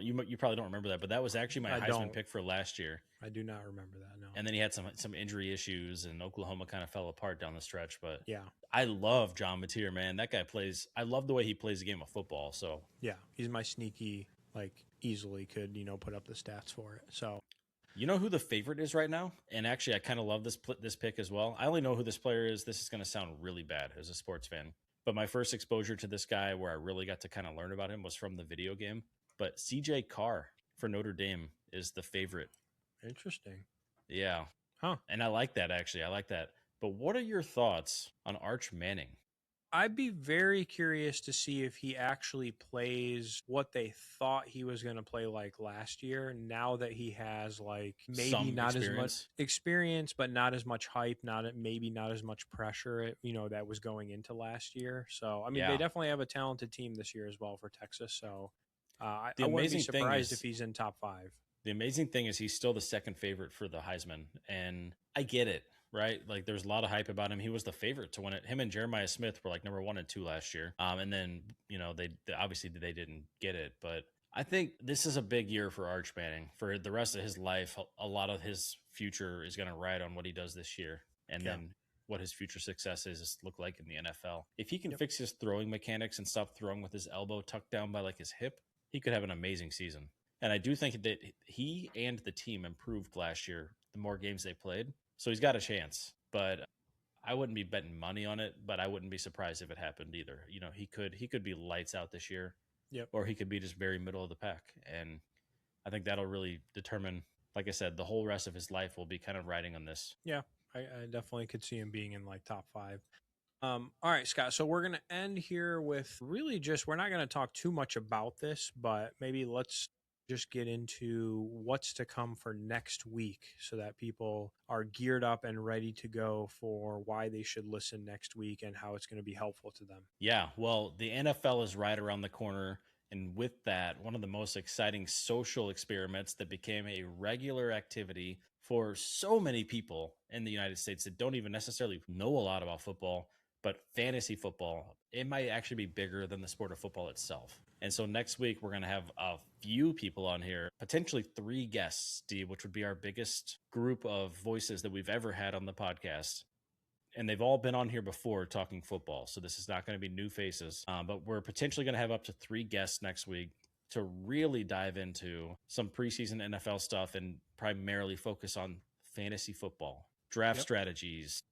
You probably don't remember that, but that was actually my Heisman pick for last year. I do not remember that, no. And then he had some injury issues, and Oklahoma kind of fell apart down the stretch. But yeah, I love John Mateer, man. That guy I love the way he plays the game of football. So yeah, he's my sneaky, easily could, put up the stats for it. So you know who the favorite is right now? And actually, I kind of love this pick as well. I only know who this player is. This is going to sound really bad as a sports fan. But my first exposure to this guy, where I really got to kind of learn about him, was from the video game. But CJ Carr for Notre Dame is the favorite. Interesting. Yeah. Huh. And I like that, actually. I like that. But what are your thoughts on Arch Manning? I'd be very curious to see if he actually plays what they thought he was going to play like last year. Now that he has like maybe Some not as much experience. experience, but not as much hype, maybe not as much pressure, that was going into last year. So I mean, they Yeah. definitely have a talented team this year as well for Texas. So The I wouldn't be amazing thing surprised if is he's in top 5. the amazing thing is he's still the second favorite for the Heisman, and I get it, right? Like there's a lot of hype about him. He was the favorite to win it. Him and Jeremiah Smith were like number 1 and 2 last year. And then they obviously they didn't get it, but I think this is a big year for Arch Manning. For the rest of his life, a lot of his future is going to ride on what he does this year, and Yeah. then what his future successes look like in the NFL. If he can Yep. fix his throwing mechanics and stop throwing with his elbow tucked down by like his hip, he could have an amazing season. And I do think that he and the team improved last year, the more games they played. So he's got a chance, but I wouldn't be betting money on it, but I wouldn't be surprised if it happened either. He could be lights out this year. Yep. Or he could be just very middle of the pack. And I think that'll really determine, like I said, the whole rest of his life will be kind of riding on this. Yeah. I definitely could see him being in like top 5. All right, Scott. So we're going to end here with really we're not going to talk too much about this, but maybe let's just get into what's to come for next week so that people are geared up and ready to go for why they should listen next week and how it's going to be helpful to them. Yeah, well, the NFL is right around the corner. And with that, one of the most exciting social experiments that became a regular activity for so many people in the United States that don't even necessarily know a lot about football, but fantasy football, it might actually be bigger than the sport of football itself. And so next week, we're going to have a few people on here, potentially 3 guests, Steve, which would be our biggest group of voices that we've ever had on the podcast. And they've all been on here before talking football. So this is not going to be new faces, but we're potentially going to have up to 3 guests next week to really dive into some preseason NFL stuff and primarily focus on fantasy football, draft strategies,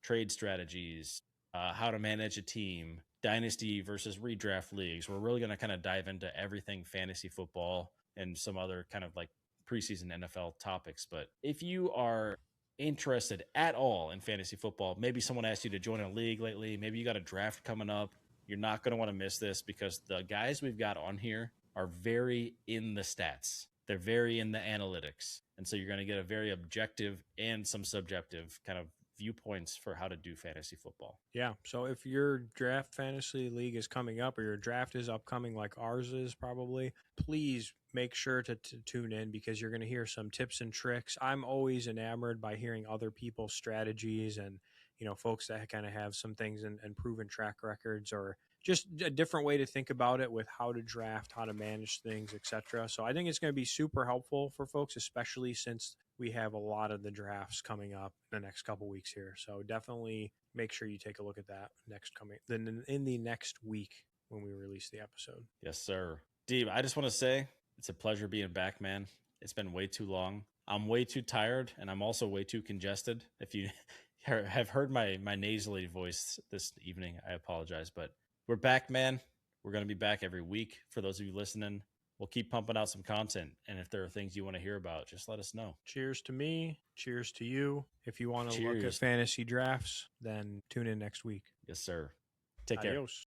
trade strategies, how to manage a team, dynasty versus redraft leagues. We're really going to kind of dive into everything fantasy football and some other kind of like preseason NFL topics. But if you are interested at all in fantasy football, maybe someone asked you to join a league lately, maybe you got a draft coming up, you're not going to want to miss this because the guys we've got on here are very in the stats. They're very in the analytics. And so you're going to get a very objective and some subjective kind of viewpoints for how to do fantasy football. Yeah. So if your draft fantasy league is coming up or your draft is upcoming like ours is probably, please make sure to tune in because you're going to hear some tips and tricks. I'm always enamored by hearing other people's strategies and, folks that kind of have some things and proven track records or just a different way to think about it with how to draft, how to manage things, etc. So I think it's going to be super helpful for folks, especially since we have a lot of the drafts coming up in the next couple weeks here. So definitely make sure you take a look at that in the next week when we release the episode. Yes, sir. Deeb, I just want to say it's a pleasure being back, man. It's been way too long. I'm way too tired, and I'm also way too congested. If you have heard my nasally voice this evening, I apologize. But we're back, man. We're going to be back every week. For those of you listening, we'll keep pumping out some content. And if there are things you want to hear about, just let us know. Cheers to me. Cheers to you. If you want to look at fantasy drafts, then tune in next week. Yes, sir. Take care. Adios.